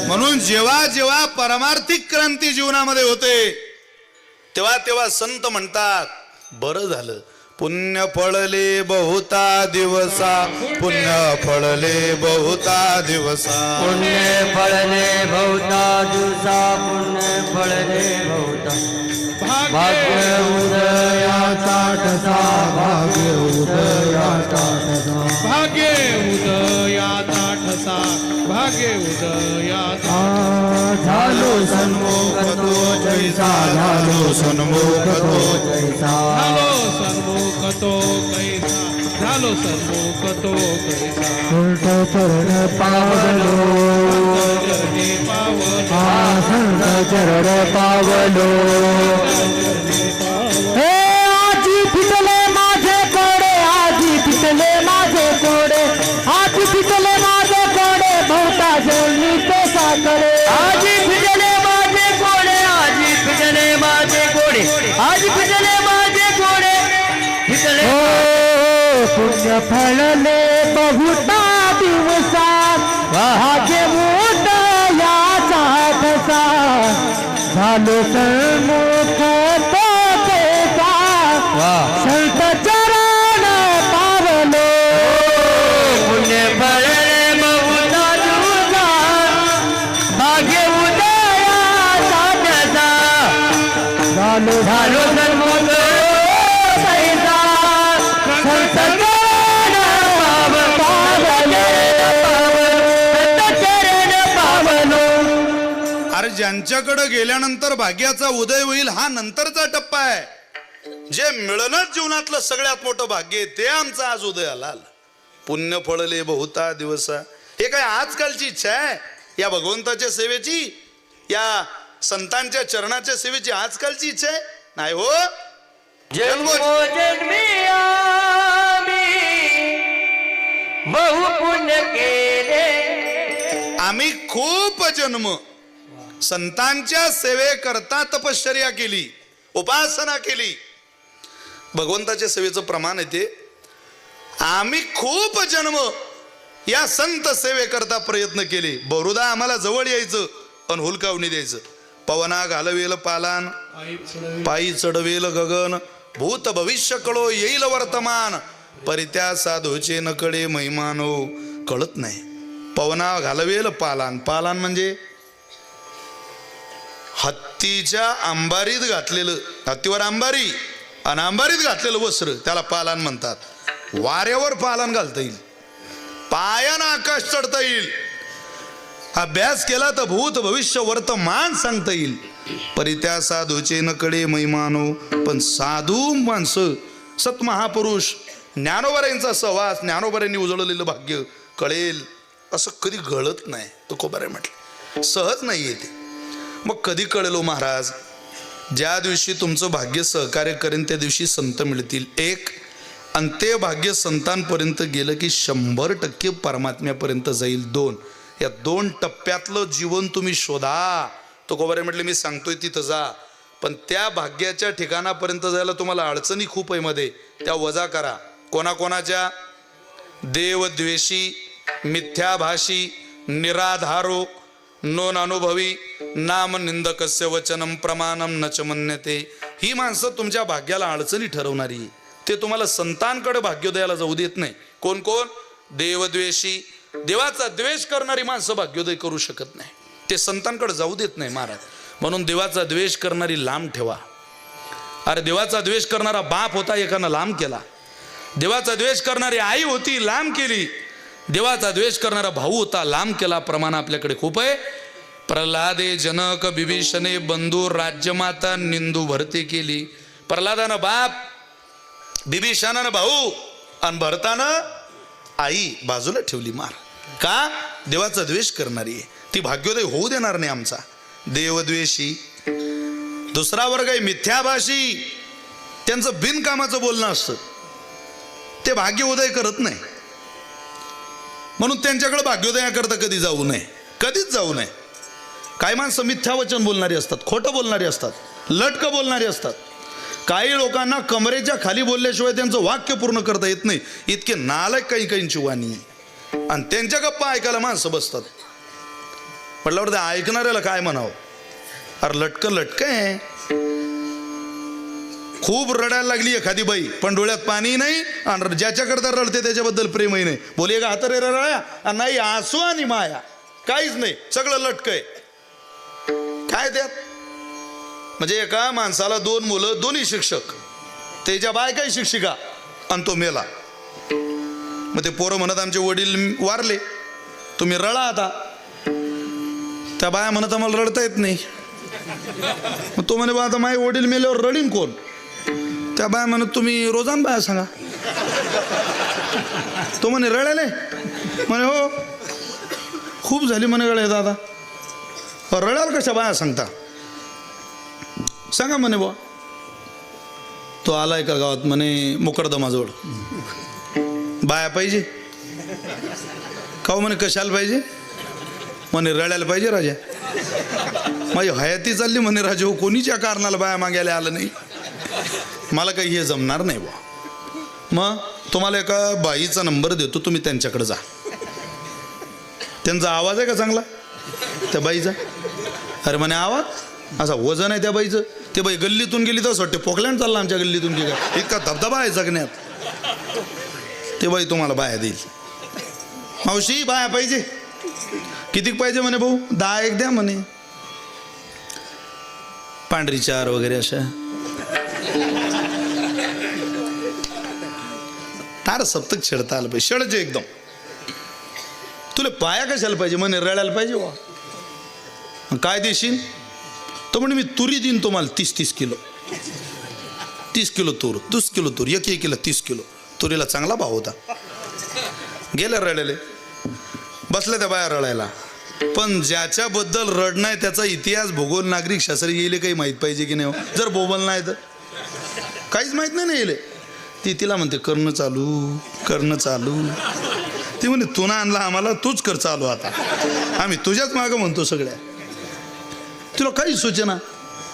म्हणून जेव्हा जेव्हा परमार्थिक क्रांती जीवनामध्ये होते तेव्हा तेव्हा संत म्हणतात बरं झालं पुण्य फळले बहुता दिवसा. पुण्य फळले बहुता दिवसा.
पुण्य फळले बहुता दिवसा. पुण्य फळले बहुता. भाग्य उदयाचा ठसा. भाग्य उदयाचा ठसा.
भाग्य उदयाचा ठसा. भाग्य उदयाचा
झालो सन्मुख तो जैसा. झालो सन्मुख तो जैसा.
झालो सन्मुख तो कैसा. झालो सन्मुख तो कैसा.
संत चरण पावलो.
चरणी पावलो.
संत चरण पावलो. हे आजी फिटले माझे कोडे. आजी फिटले माझे कोडे. आजी फिटले माझे कोडे. बहुता जोडली ते साकडे. आजी फिटले माझे कोडे. आजी फिटले माझे कोडे. आजी फिटले माझे कोडे. फिटले पुण्य फळले बहुता दिवसा. भाग्य उदयाचा ठसा. झालो सन्मुख तो कैसा. संत चरण पावलो. पुण्य फळले बहुता दिवसा. भाग्य उदयाचा ठसा. झालो झालो सन्मुख कैसा. संत चरण पावलो. संत चरण पावलो.
अरे ज्यांच्याकडे गेल्यानंतर भाग्याचा उदय होईल हा नंतरचा टप्पा आहे. जे मिळणंच जीवनातलं सगळ्यात मोठं भाग्य आहे ते आमचा आज उदयाला आलं. पुण्य फळले बहुता दिवसा. हे काय आजकालची इच्छा आहे या भगवंताच्या सेवेची. या संतांच्या चरणाच्या सेवेची आजकालची इच्छा आहे नाही हो.
जन्मोजन्मी आम्ही बहु पुण्य केले.
आम्ही खूप जन्म संतांच्या सेवेकरता तपश्चर्या केली, उपासना केली. भगवंताच्या सेवेचं प्रमाण आहे ते. आम्ही खूप जन्म या संत सेवेकरता प्रयत्न केले. बहुधा आम्हाला जवळ यायचं पण हुलकावणी द्यायचं. पवना घालवेल पालान, पायी चढवेल गगन, भूत भविष्य कळो येईल वर्तमान, परित्या साधूचे न कळे महिमानो. कळत नाही. पवना घालवेल पालान, पालान म्हणजे हत्तीच्या अंबारीत घातलेलं, हत्तीवर अंबारी आणि अंबारीत घातलेलं वस्त्र त्याला पालान म्हणतात. वाऱ्यावर पालान घालता येईल, पायानं आकाश चढता येईल, अभ्यास केला तर भूत भविष्य वर्तमान सांगता येईल. परित्या साधूचे न कळे महिमानो. पण साधू माणसं, सतमहापुरुष, ज्ञानोबरांचा सहवास, ज्ञानोबरांनी उजळलेलं भाग्य कळेल असं कधी घडत नाही. तुकोबारे म्हटलं सहज नाही येते. मग कधी कळेल हो महाराज? ज्या दिवशी तुमचं भाग्य सहकार्य करेन त्या दिवशी संत मिळतील. एक, आणि ते भाग्य संतांपर्यंत गेलं की 100% परमात्म्यापर्यंत जाईल. दोन, या 2 टप्प्यातलं जीवन तुम्ही शोधा. तुकोबारे म्हटले मी सांगतोय तिथं जा, पण त्या भाग्याच्या ठिकाणापर्यंत जायला तुम्हाला अडचणी खूप आहे मध्ये. त्या वजा करा. कोणाकोणाच्या? देवद्वेषी, मिथ्याभाषी, निराधारो, नोन अनुभवी, नाम निंदकस्य वचनम प्रमाणम नच मन्यते. ही माणसं तुमच्या भाग्याला अडचणी ठरवणारी. ते तुम्हाला संतांकडे भाग्योदयाला जाऊ देत नाही. कोण कोण? देवद्वेषी, देवाचा द्वेष करणारी माणसं भाग्योदय करू शकत नाही. ते संतांकडे जाऊ देत नाही महाराज. म्हणून देवाचा द्वेष करणारी लांब ठेवा. अरे देवाचा द्वेष करणारा बाप होता, एकानं लांब केला. देवाचा द्वेष करणारी आई होती, लांब केली. देवाचा द्वेष करणारा भाऊ होता, लांब केला. प्रमाण आपल्याकडे खूप आहे. प्रल्हादे जनक बिभीषणे बंधू राज्यमाता निंदू भरती केली. प्रल्हादानं बाप, बिभीषणानं भाऊ आणि भरतानं आई बाजूला ठेवली. मार का? देवाचा द्वेष करणारी आहे ती भाग्योदय होऊ देणार नाही आमचा. देवद्वेषी. दुसरा वर्ग आहे मिथ्याभाषी. त्यांचं बिनकामाचं बोलणं असतं, ते भाग्योदय करत नाही. म्हणून त्यांच्याकडे भाग्योदयाकरता कधी जाऊ नये, कधीच जाऊ नये. काही माणसं मिथ्यावचन बोलणारी असतात, खोटं बोलणारी असतात, लटकं बोलणारी असतात. काही लोकांना कमरेच्या खाली बोलल्याशिवाय त्यांचं वाक्य पूर्ण करता येत नाही. इतके नालायक काही काहींची वाणी. आणि त्यांच्या गप्पा ऐकायला माणसं बसतात. म्हटल्यावर त्या ऐकणाऱ्याला काय म्हणावं? अरे लटकं आहे. खूप रडायला लागली एखादी बाई, पण डोळ्यात पाणी नाही आणि ज्याच्याकरता रडते त्याच्याबद्दल प्रेमही नाही. बोले का हात रे रळ्या नाही, आसू आणि माया काहीच नाही, सगळं लटकं आहे. काय त्यात? म्हणजे एका माणसाला 2 मुलं, दोन्ही शिक्षक, त्याच्या बायकाही शिक्षिका, आणि तो मेला. मग ते पोरं म्हणत आमचे वडील वारले, तुम्ही रळा आता. त्या बाया म्हणत आम्हाला रडता येत नाही. मग तो म्हणे बा आता माझे वडील मेल्यावर रडीन कोण? त्या बाया म्हणत तुम्ही रोजान बाया सांगा. तो म्हणे रडायले? म्हणे हो खूप झाली म्हणे गळे दादा. रडाल कशा बाया सांगता? सांगा म्हणे बा. तो आलाय का गावात? म्हणे मुकरदमाजवळ. बाया पाहिजे का? म्हणे कशाला पाहिजे? म्हणे रडायला पाहिजे राजा. माझी हयाती चालली म्हणे राजा हो, कोणीच्या कारणाला बाया मागायला आलं नाही. मला काही हे जमणार नाही बा. मग तुम्हाला एका बाईचा नंबर देतो, तुम्ही त्यांच्याकडे जा. त्यांचा आवाज आहे का चांगला त्या बाईचा? अरे म्हणे आवाज असा वजन आहे त्या बाईचं. ते बाई गल्लीतून गेली तर वाटते पोकलँड चालला आमच्या गल्लीतून गेला. इतका धबधबा आहे जगण्यात. ते बाई तुम्हाला बाया देईल. मावशी बाया पाहिजे? किती पाहिजे म्हणे भाऊ? 10 एक द्या म्हणे. पांढरी 4 वगैरे अशा. तार सप्तक छेडता आलं पाहिजे, शेडचे एकदम. तुला पाया कशाला पाहिजे? म्हणे रडायला पाहिजे वा. काय देशील? तो म्हणे मी तुरी देईन तुम्हाला 30 किलो. 30 किलो तूर, 2 किलो तूर, 1 किलो 30 किलो. तुरीला चांगला भाव होता. गेल्या रडायले. बसल्या त्या बाया रडायला. पण ज्याच्याबद्दल रडणं आहे त्याचा इतिहास भूगोल नागरिक शास्त्र येईल काही माहीत पाहिजे की नाही हो? जर बोबल नाही तर काहीच माहीत नाही येईल. ती तिला म्हणते करणं चालू. ती म्हणे तू ना आणला आम्हाला, तूच कर चालू आता, आम्ही तुझ्याच मागं म्हणतो सगळ्या. तुला काही सूचना,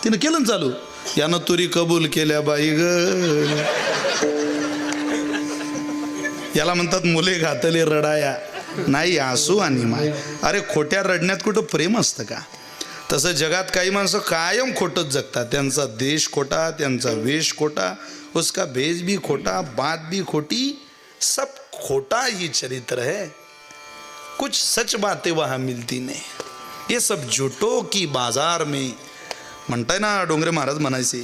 तिनं केलं ना चालू. यानं तुरी कबूल केल्या बाई ग. याला म्हणतात मुले घातले रडाया, नाही आसू आणि माय. अरे खोट्या रडण्यात कुठं प्रेम असतं का? तसं जगात काही माणसं कायम खोटच जगतात. त्यांचा देश खोटा, त्यांचा वेश खोटा, उसका भेष भी खोटा, बात भी खोटी, सब खोटा ही चरित्र है. कुछ सच बातें वहां मिलती नहीं, ये सब झूठों की बाजार में. म्हणताय ना डोंगरे महाराज म्हणायचे.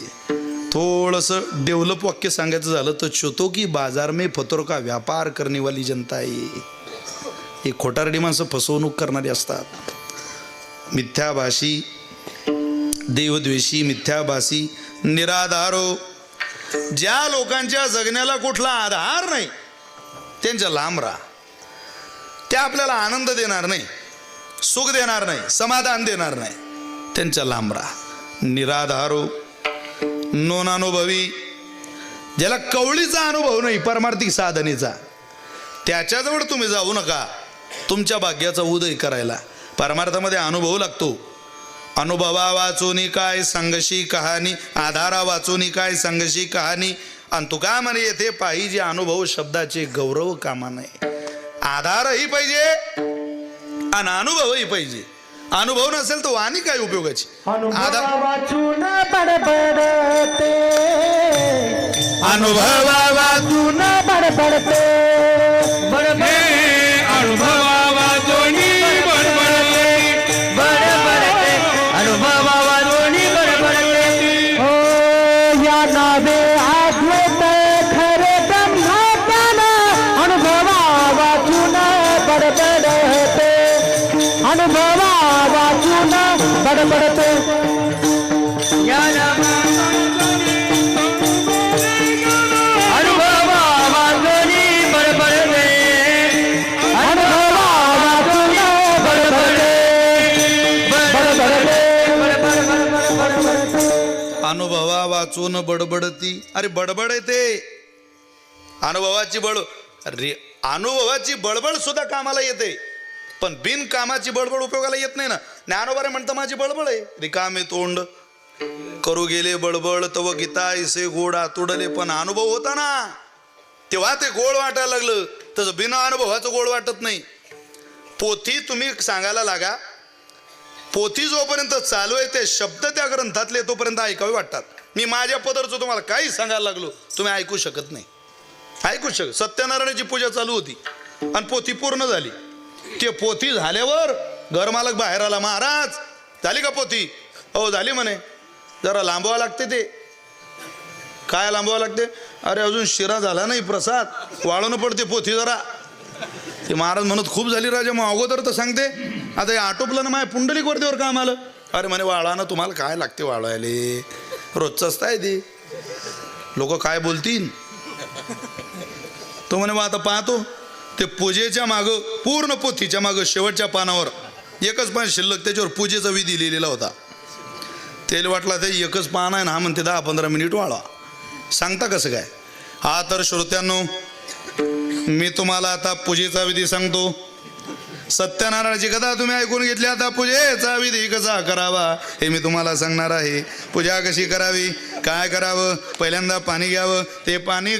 थोडंसं डेव्हलप वाक्य सांगायचं झालं तर चोतो की बाजार में फतोर का व्यापार करने वाली जनता आहे. ही खोटारडी माणसं फसवणूक करणारी असतात. मिथ्याभाषी, देवद्वेषी, मिथ्याभाषी, निराधारो. ज्या लोकांच्या जगण्याला कुठला आधार नाही त्यांच्या लांब राहा. त्या आपल्याला आनंद देणार नाही, सुख देणार नाही, समाधान देणार नाही, त्यांच्या लांब राहा. निराधारो, नोनानुभवी, ज्याला कवळीचा अनुभव नाही परमार्थिक साधनेचा, त्याच्याजवळ तुम्ही जाऊ नका. तुमच्या भाग्याचा उदय करायला परमार्थामध्ये अनुभव लागतो. अनुभवा वाचूनी काय सांगशी कहाणी, आधारा वाचूनी काय सांगशी कहाणी. आणि तू का म्हणे येथे पाहिजे अनुभव शब्दाचे गौरव कामा नाही. आधारही पाहिजे आणि अनुभवही पाहिजे. अनुभव नसेल तर वाणी काय उपयोगाची.
अनुभवा वाचून बडबडते,
अनुभवा
वाचून बडबडते, बडबडते,
अनुभवा वाचोनी बडबडते,
बडबडते, अनुभवा वाचून बडबडते. हो या नावे आठवत खरे ब्रह्मज्ञान, अनुभवा वाचून बडबडते, अनुभवा वाचून बडबडते. या अनुभवा वाचून बडबडते, अनुभवा वाचून बडबडते, बडबडते.
अनुभवा वाचून बडबडती. अरे बडबड येते, अनुभवाची अरे अनुभवाची बडबड सुद्धा कामाला येते, पण बिन कामाची बडबड उपयोगाला येत नाही ना. ज्ञानोबा म्हणतं माझी बडबड आहे, रिकामे तोंड करू गेले बडबड तव गीता इसे गोडा तुडले. पण अनुभव होता ना तेव्हा ते गोड वाटायला लागलं. तसं बिना अनुभवाचं गोड वाटत नाही. पोथी तुम्ही सांगायला लागा, पोथी जोपर्यंत चालू आहे ते शब्द त्या ग्रंथातले तोपर्यंत ऐकावे वाटतात. मी माझ्या पदरचं तुम्हाला काही सांगायला लागलो तुम्ही ऐकू शकत नाही, ऐकू शकत. सत्यनारायणाची पूजा चालू होती आणि पोथी पूर्ण झाली. ते पोथी झाल्यावर घरमालक बाहेर आला, महाराज झाली का पोथी? हो झाली म्हणे. जरा लांबवा लागते. ते काय लांबवा लागते? अरे अजून शिरा झाला नाही, प्रसाद वाळवणं पडते पोथी जरा. ते महाराज म्हणत खूप झाली राजा, मग अगोदर तर सांगते. आता हे आटोपलं ना माझ्या पुंडलिक वरतीवर काम आलं. अरे म्हणे वाळानं तुम्हाला काय लागते वाळवायले, रोजचंच आहे ते, लोक काय बोलतील. तो म्हणे मग आता पाहतो. ते पूजेच्या मागं पूर्ण पोथीच्या मागं शेवटच्या पानावर एकच पान शिल्लक, त्याच्यावर पूजेचा विधी लिहिलेला होता. तेल वाटला ते एकच पान आहे ना, हा म्हणते 10-15 मिनिट वाळवा. सांगता कसं काय? हा तर श्रोत्यांनो मी तुम्हाला आता पूजेचा विधी सांगतो. सत्यनारायणाची कथा तुम्ही ऐकून घेतली. आता पूजेचा विधी कसा करावा हे मी तुम्हाला सांगणार आहे. पूजा कशी करावी, काय करावं? पहिल्यांदा पाणी घ्यावं, ते पाणी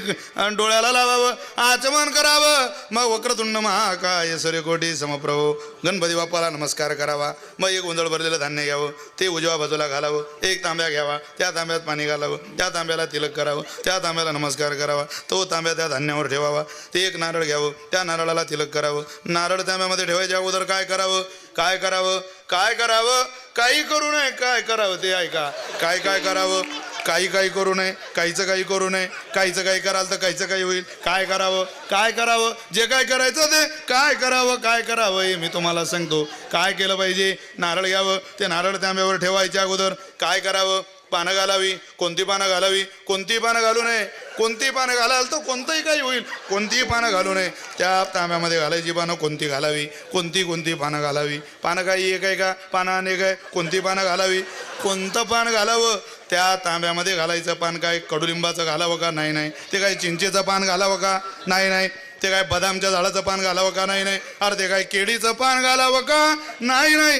डोळ्याला लावावं, आचमन करावं. मग वक्रतुंड महाकाय सूर्यकोटी समप्रभो गणपती बाप्पाला नमस्कार करावा. मग एक गोंधळ भरलेलं धान्य घ्यावं, ते उजव्या बाजूला घालावं. एक तांब्या घ्यावा, त्या तांब्यात पाणी घालावं, त्या तांब्याला तिलक करावं, त्या तांब्याला नमस्कार करावा. तो तांब्या त्या धान्यावर ठेवावा. ते एक नारळ घ्यावं, त्या नारळाला तिलक करावं. नारळ तांब्यामध्ये ठेवायच्या अगोदर काय करावं, काय करावं, काय करावं? काही करू नये. काय करावं ते ऐका. काय काय करावं? काही करू नये, काहीचं काही करू नये. काहीचं काही कराल तर काहीचं काही होईल. काय करावं, काय करावं? जे काय करायचं ते काय करावं, काय करावं हे मी तुम्हाला सांगतो. काय केलं पाहिजे? नारळ घ्यावं, ते नारळ तांब्यावर ठेवायच्या अगोदर काय करावं? पानं घालावी. कोणती पानं घालावी? कोणती पानं घालू नये? कोणती पानं घालाल तर कोणतंही काही होईल, कोणतीही पानं घालू नये. त्या तांब्यामध्ये घालायची पानं कोणती घालावी, कोणती पानं घालावी. पानं काही एक आहे का, पानं अनेक आहे, कोणती पानं घालावी, कोणतं पान घालावं. त्या तांब्यामध्ये घालायचं पान काय कडुलिंबाचं घालावं का, नाही नाही. ते काय चिंचेचं पान घालावं का, नाही नाही. ते काय बदामच्या झाडाचं पान घालावं का, नाही नाही. अरे ते काय केळीचं पान घालावं का, नाही नाही.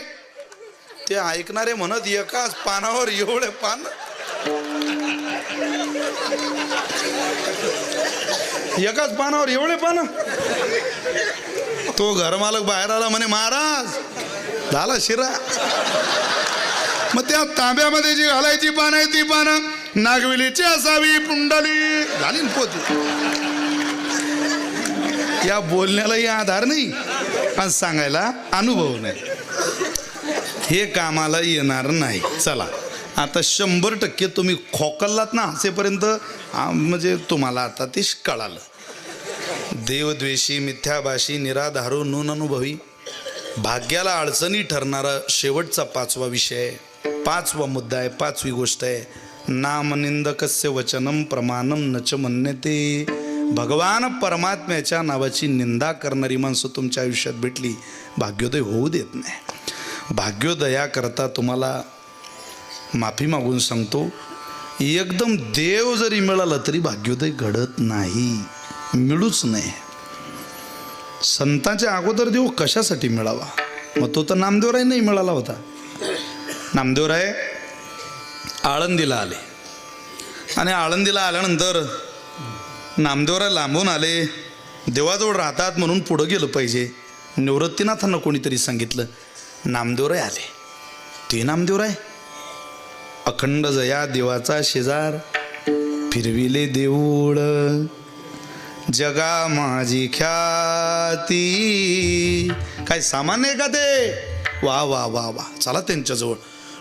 ते ऐकणारे म्हणत एकाच पानावर एवढे पान, एकाच पानावर एवढे पान. तो घरमालक बाहेर आला म्हणे महाराज झाला शिरा. मग त्या तांब्यामध्ये जी घालायची पानं आहे ती पानं नागवेलीची असावी, पुंडली झाली ना पोती. या बोलण्यालाही आधार नाही आणि सांगायला अनुभव नाही. हे कामाला येणार नाही. चला आता 100% तुम्ही खोकललात ना असेपर्यंत म्हणजे तुम्हाला आता ते कळालं. देवद्वेषी, मिथ्याभाषी, निराधारू, नून अनुभवी, भाग्याला अडचणी ठरणारा शेवटचा 5वा विषय, 5वा मुद्दा आहे, 5वी गोष्ट आहे. नामनिंदकस्य वचनम प्रमाणम नच मन्यते. भगवान परमात्म्याच्या नावाची निंदा करणारी माणसं तुमच्या आयुष्यात भेटली, भाग्योदय होऊ देत नाही. भाग्योदया करता तुम्हाला माफी मागून सांगतो, एकदम देव जरी मिळाला तरी भाग्योदय घडत नाही, मिळूच नाही. संतांच्या अगोदर देव कशासाठी मिळावा? मग तो तर नामदेवराय नाही मिळाला होता. नामदेवराय आळंदीला आले आणि आळंदीला आल्यानंतर नामदेवराय लांबून आले, देवाजवळ राहतात म्हणून पुढं गेलं पाहिजे. निवृत्तीनाथांना कोणीतरी सांगितलं, नामदेवराय आले. ते नामदेवराय अखंड जया देवाचा शेजार, फिरविले देऊळ जगा माझी ख्याती. काय सामान्य आहे का ते? वा वा वा वा. चला त्यांच्याजवळ.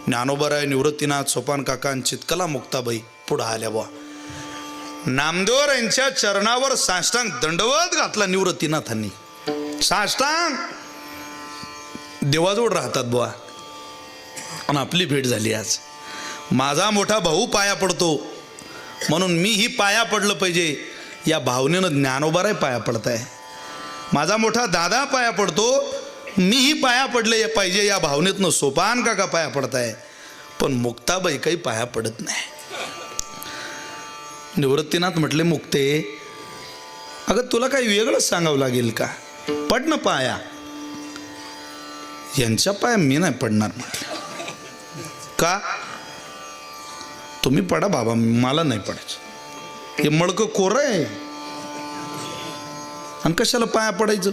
ज्ञानोबराय, निवृत्तीनाथ, सोपान काका आणि चितकला मुक्ताबाई पुढं आल्या. बुवा नामदेवरायांच्या चरणावर साष्टांग दंडवत घातला निवृत्तीनाथांनी. साष्टांग देवाजवळ राहतात बुवा आणि आपली भेट झाली आज. माझा मोठा भाऊ पाया पडतो म्हणून मीही पाया पडलं पाहिजे या भावनेनं ज्ञानोबाराय पाया पडताय. माझा मोठा दादा पाया पडतो, मीही पाया पडले पाहिजे या भावनेतनं सोपान काका पाया पडताय. पण मुक्ताबाई काही पाया पडत नाही. निवृत्तीनाथ म्हटले, मुक्ते अगं तुला काही वेगळंच सांगावं लागेल का, पड ना पाया. यांच्या पाया मी नाही पडणार म्हटलं. का? तुम्ही पडा बाबा, मला नाही पडायचं. हे मळकं कोर आहे आणि कशाला पाया पडायचं?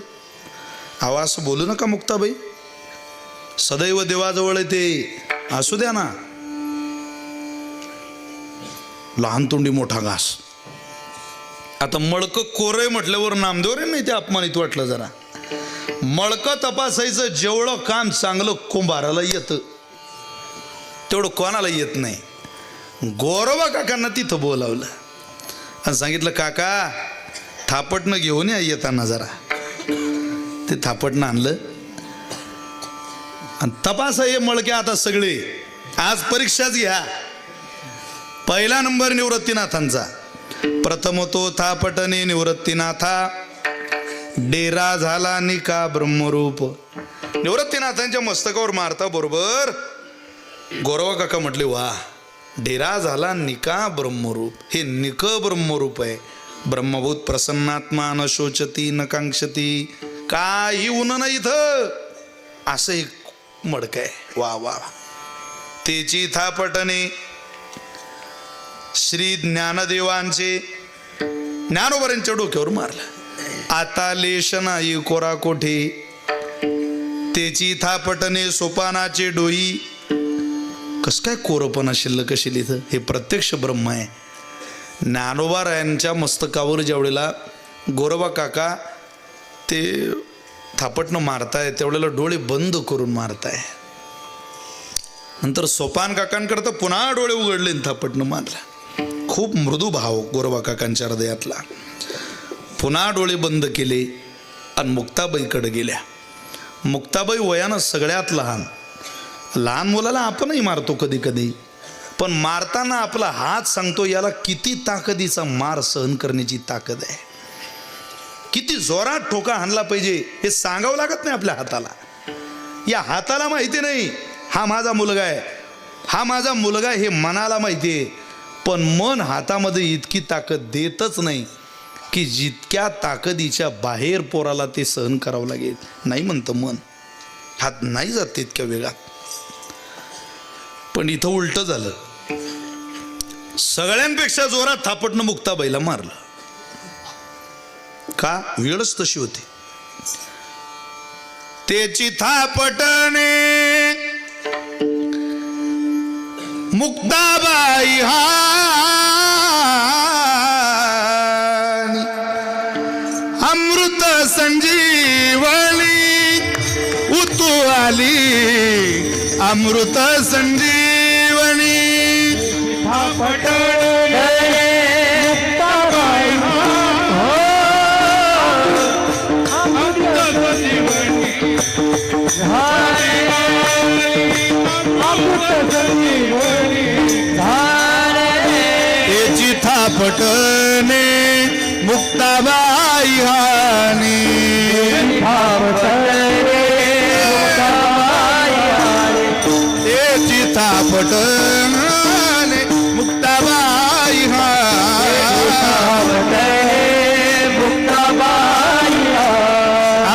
आवाज बोलू नका मुक्ताबाई, सदैव देवाजवळ येते, असू द्या ना. लहान तोंडी मोठा घास. आता मळकं कोर आहे म्हटल्यावर नामदेवरे नाही ते अपमानित वाटलं जरा. मळकं तपासायचं जेवढं काम चांगलं कुंभाराला येतं तेवढं कोणाला येत नाही. गोरोबा काकांना तिथं बोलावलं आणि सांगितलं, काका थापटणं घेऊन या येताना जरा. ते थापटणं आणलं आणि तपासा हे मळके आता सगळे. आज परीक्षाच घ्या. पहिला नंबर निवृत्तीनाथांचा. प्रथम तो थापटणे निवृत्तीनाथा, डेरा झाला निका ब्रह्मरूप. निवृत्तीनाथांच्या मस्तकावर मारता बरोबर गोरवा काका म्हटले, वा डेरा झाला निका ब्रह्मरूप. हे निक ब्रह्मरूप आहे. ब्रह्मभूत प्रसन्नात्मा न शोचती न कांक्षती. काही ऊन नाही इथं, असं एक मडक आहे. वा वा. तेची थापटणे श्री ज्ञानदेवांचे ज्ञानोबरांच्या डोक्यावर मारलं. आता लेश नाही कोरा कोठे. तेची थापटणे सोपानाचे डोई. कस काय कोरपणा शिल्लक असेल इथं? हे प्रत्यक्ष ब्रह्म आहे. ज्ञानोबरायांच्या मस्तकावर ज्या वेळेला गोरोबा काका ते थापटणं मारताय त्यावेळेला डोळे बंद करून मारताय. नंतर सोपान काकांकरता पुन्हा डोळे उघडले आणि थापटणं मारलं. खूप मृदू भाव गोरोबा काकांच्या हृदयातला. पुन्हा डोळे बंद केले आणि मुक्ताबाईकडे गेल्या. मुक्ताबाई वयानं सगळ्यात लहान. लहान मुलाला आपणही मारतो कधी कधी, पण मारताना आपला हात सांगतो याला किती ताकदीचा मार सहन करण्याची ताकद आहे. किती जोरात ठोका हाणला पाहिजे हे सांगावं लागत नाही आपल्या हाताला. या हाताला माहिती नाही हा माझा मुलगा आहे, हा माझा मुलगा हे मनाला माहिती आहे. पण मन हातामध्ये इतकी ताकद देतच नाही की जितक्या ताकदीच्या बाहेर पोराला ते सहन करावं लागेल. नाही म्हणतं मन, हात नाही जात तितक्या वेगात. पण इथं उलट झालं. सगळ्यांपेक्षा जोरात थापटणं मुक्ताबाईला मारलं. का? वेळच तशी होती. त्याची थापटणे मुक्ताबाई अमृत संजीवनी उतू आली, अमृत संजीवनी त्याची थापटणे मुक्ताबाई हानी, त्याची थापटणे मुक्ताबाई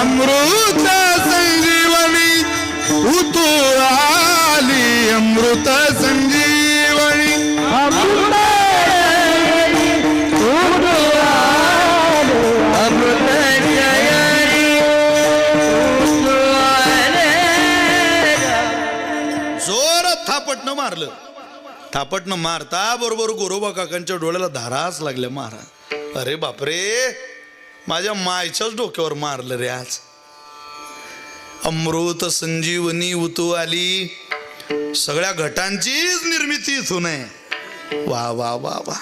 अमृत संजीवनी उतू आली, अमृत संजीवनी जोरात थापटणं मारलं. थापटणं मारता बरोबर गोरोबा काकांच्या डोळ्याला धाराच लागल्या. महाराज, अरे बापरे, माझ्या मायच्याच डोक्यावर मारलं रे आज. अमृत संजीवनी उतू आली, सगळ्या घटांचीच निर्मिती इथून आहे. वा वा वा वा.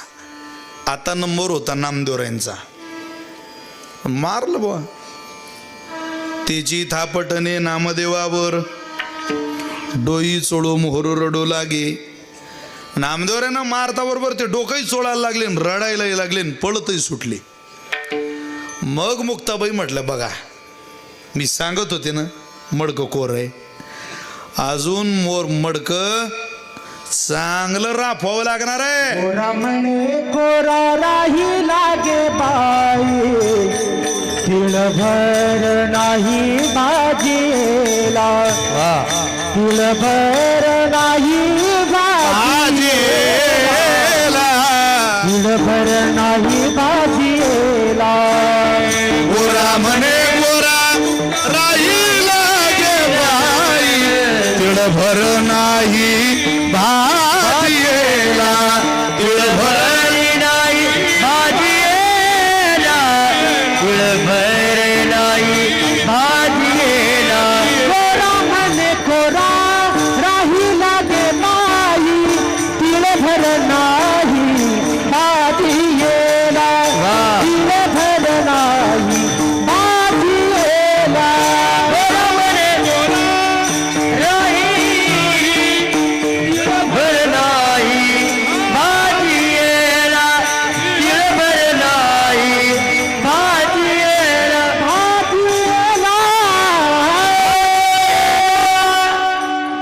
आता नंबर होता नामदेवरायांचा. मारलं बुवा. त्याची थापटणे नामदेवावर डोई चोळो मोहर रडू लागे. नामदेवरांना मारता बरोबर ते डोकंही चोळायला लागले, रडायलाही लागले, पळतही सुटले. मग मुक्ताबाई म्हटलं, बघा मी सांगत होते ना मडकं कोर आहे, अजून मोर मडकं चांगलं राफावं लागणार आहे.
कोरा म्हणे कोरा राही लागे बाई, तिळभर नाही भाजीला, तिळभर नाही भाजीला, तिळभर नाही भाजीला.
गोरा म्हणे गोरा राही लागे बाई, तिळभर नाही भाजीला, तिळभर
नाही भाजीला, तिळभर नाही भाजीला. कोरा म्हणे कोरा राही लागे बाई, तिळभर नाही भाजीला, तिळभर नाही भाजीला. कोरा म्हणे कोरा राही तिळभर नाही भाजीला, तिळभर नाही भाजीला, भाजीला.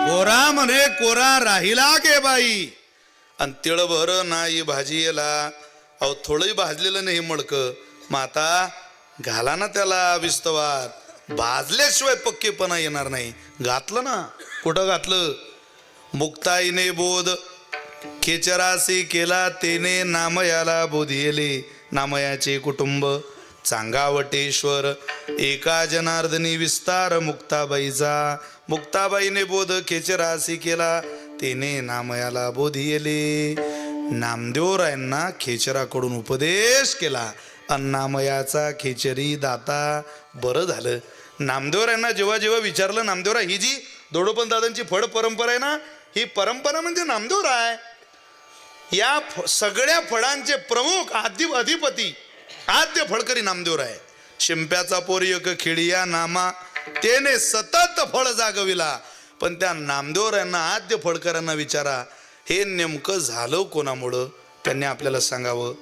गोरा म्हणे कोरा राहिला गे बाई, आणि तिळभर नाही भाजीला. अहो थोडंही भाजलेलं नाही मडकं, माता घाला ना त्याला विस्तवात, भाजल्याशिवाय पक्केपणा येणार नाही. घातलं ना. कुठं घातलं? मुक्ताईने बोध खेचरासी केला, तेने नामयाला बोधिले. नामयाचे कुटुंब चांगावटेश्वर, एका जनार्दनी विस्तार मुक्ताबाईचा. मुक्ताबाईने बोध खेचरासी केला, तेने नामयाला बोधिले. नामदेवरायांना खेचराकडून उपदेश केला, अन्नामयाचा खेचरी दाता. बरं झालं नामदेवरायांना जेव्हा जेव्हा विचारलं, नामदेवराय ही जी दोडोपंत दादांची फळ परंपरा आहे ना, ही परंपरा म्हणजे नामदेवराय. या सगळ्या फळांचे प्रमुख अधिपती आद्य फळकरी नामदेवराय. शिंप्याचा पोरियक खिडिया नामा, त्याने सतत फळ जागविला. पण त्या नामदेवरायांना आद्य फळकरांना विचारा, हे नेमकं झालं कोणामुळं त्यांनी आपल्याला सांगावं.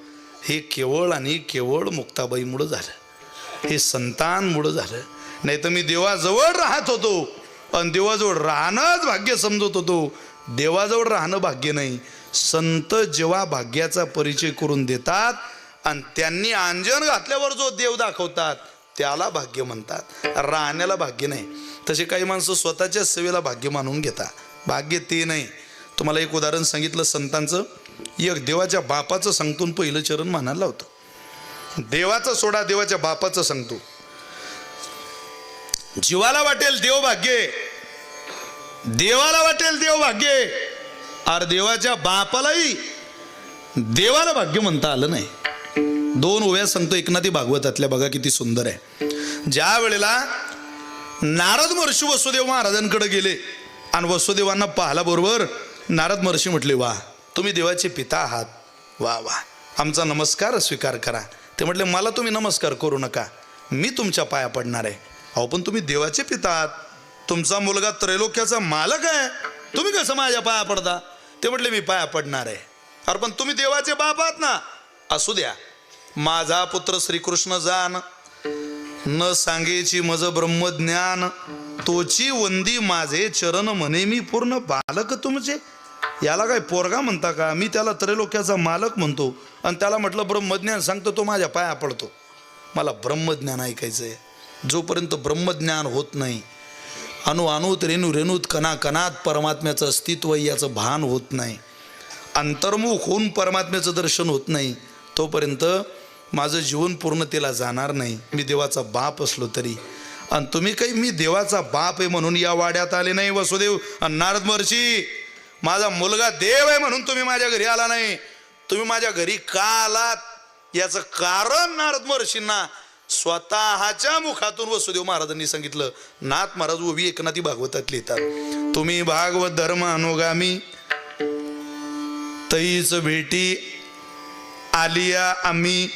हे केवळ आणि केवळ मुक्ताबाईमुळं झालं, हे संतांमुळं झालं. नाही तर मी देवाजवळ राहत होतो आणि देवाजवळ राहणंच भाग्य समजत होतो. देवाजवळ राहणं भाग्य नाही. संत जेव्हा भाग्याचा परिचय करून देतात आणि त्यांनी अंजन घातल्यावर जो देव दाखवतात त्याला भाग्य म्हणतात, राहण्याला भाग्य नाही. तसे काही माणसं स्वतःच्या सेवेला भाग्य मानून घेतात, भाग्य ते नाही. तुम्हाला एक उदाहरण सांगितलं संतांचं. एक देवाच्या बापाचं सांगतो, पहिलं चरण मानायला लावतो. देवाचं सोडा, देवाच्या बापाचं सांगतो. जीवाला वाटेल देव भाग्य, देवाला वाटेल देव भाग्य, अरे देवाच्या बापालाही देवाला भाग्य म्हणता आलं नाही. दोन ओव्या सांगतो एकनाथी भागवतातल्या, बघा किती सुंदर आहे. ज्या वेळेला नारद महर्षी वसुदेव महाराजांकडे गेले आणि वसुदेवांना पाहला बरोबर नारद महर्षी म्हटले, वा तुम्ही देवाचे पिता आहात, वा वा आमचा नमस्कार स्वीकार करा. ते म्हटले, मला तुम्ही नमस्कार करू नका, मी तुमच्या पाया पडणार आहे. अहो पण तुम्ही देवाचे पिता आहात, तुमचा मुलगा त्रैलोक्याचा मालक आहे, तुम्ही कसं माझ्या पाया पडता? ते म्हटले, मी पाया पडणार आहे. अरे पण तुम्ही देवाचे बाप आहात ना. असू द्या, माझा पुत्र श्रीकृष्ण जान, न सांगेची मज ब्रह्मज्ञान, तोची वंदी माझे चरण म्हणे मी पूर्ण बालक तुमचे. याला काय पोरगा म्हणता का? मी त्याला त्रैलोक्याचा मालक म्हणतो आणि त्याला म्हटलं ब्रह्मज्ञान सांगतो, तो माझ्या पाया पडतो. मला ब्रह्मज्ञान ऐकायचं आहे. जोपर्यंत ब्रह्मज्ञान होत नाही, अणुत रेणूत कणाकणात परमात्म्याचं अस्तित्व याचं भान होत नाही, अंतर्मुख होऊन परमात्म्याचं दर्शन होत नाही, तोपर्यंत माझं जीवन पूर्णतेला जाणार नाही. मी देवाचा बाप असलो तरी. आणि तुम्ही काही मी देवाचा बाप आहे म्हणून या वाड्यात आले नाही वसुदेव आणि नारद महर्षी. माझा मुलगा देव आहे म्हणून तुम्ही माझ्या घरी आला नाही. तुम्ही माझ्या घरी का आलात याचं कारण नारद महर्षींना स्वतःच्या मुखातून वसुदेव महाराजांनी सांगितलं. नाथ महाराज ओवी एकनाथी भागवतात लिहितात, तुम्ही भागवत धर्म अनुगामी, तईच भेटी आलिया आम्ही,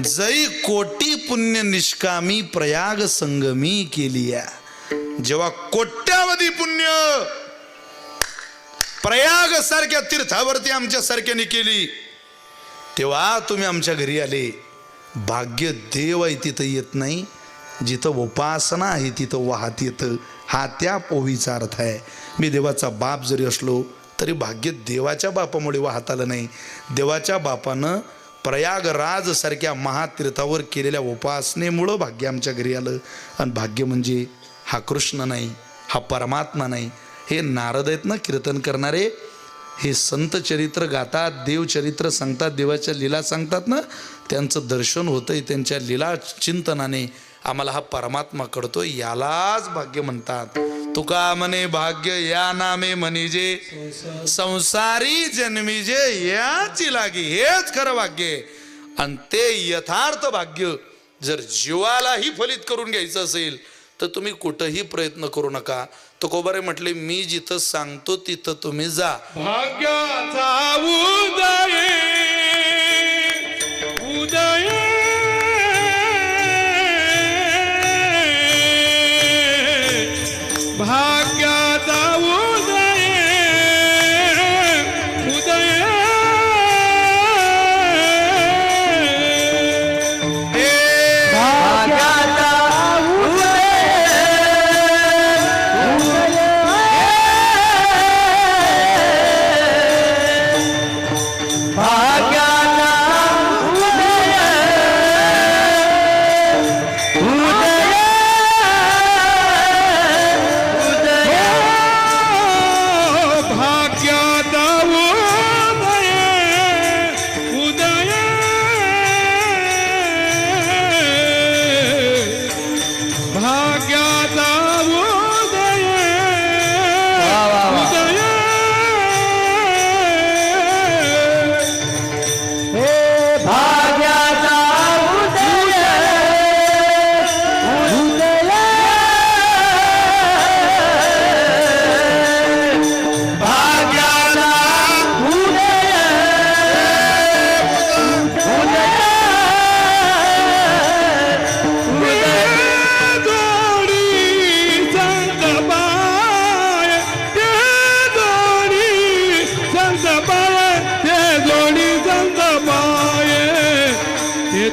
जई कोटी पुण्य निष्कामी, प्रयाग संगमी केलिया. जेव्हा कोट्यावधी पुण्य प्रयाग सारख्या तीर्थावरती आमच्या सारख्याने केली, तेव्हा तुम्ही आमच्या घरी आले. भाग्य देव आहे तिथं येत नाही, जिथं उपासना आहे तिथं वाहत येतं. हा त्या ओवीचा अर्थ आहे. मी देवाचा बाप जरी असलो तरी भाग्य देवाच्या बापामुळे वाहत आलं नाही. देवाच्या बापानं प्रयागराज सारख्या महातीर्थावर केलेल्या उपासनेमुळं भाग्य आमच्या घरी आलं. आणि भाग्य म्हणजे हा कृष्ण नाही, हा परमात्मा नाही. हे नारद आहेत ना कीर्तन करणारे, हे संत चरित्र गातात, देवचरित्र सांगतात, देवाच्या लीला सांगतात ना, त्यांचं दर्शन होतंय. त्यांच्या लीला चिंतनाने आम्हाला हा परमात्मा कळतो. यालाच भाग्य म्हणतात. तुका म्हणे भाग्य या नामे म्हणिजे, संसारी जन्मीजे याची लागी. हेच खरं भाग्य. आणि ते यथार्थ भाग्य जर जीवालाही फलित करून घ्यायचं असेल तर तुम्ही कुठंही प्रयत्न करू नका. तुकोबारे म्हटले, मी जिथं सांगतो तिथं तुम्ही जा.
भाग्याचा उदय उदय भाग्याचा उदय उदय
भाग्याचा उदय उदय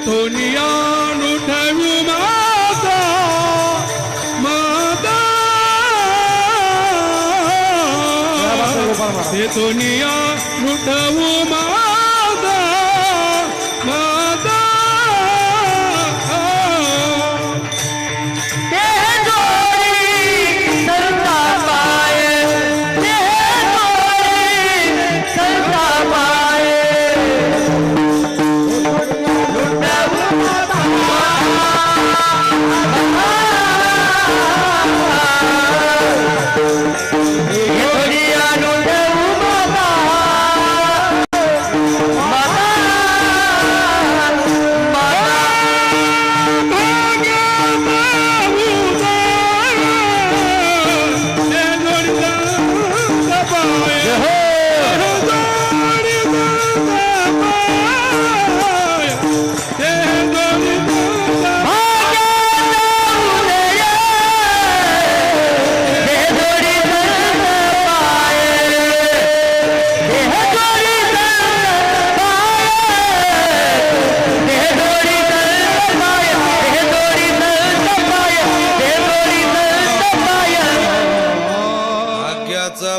तेथोनिया उठवू माता माता तेथोनिया उठवू माता माता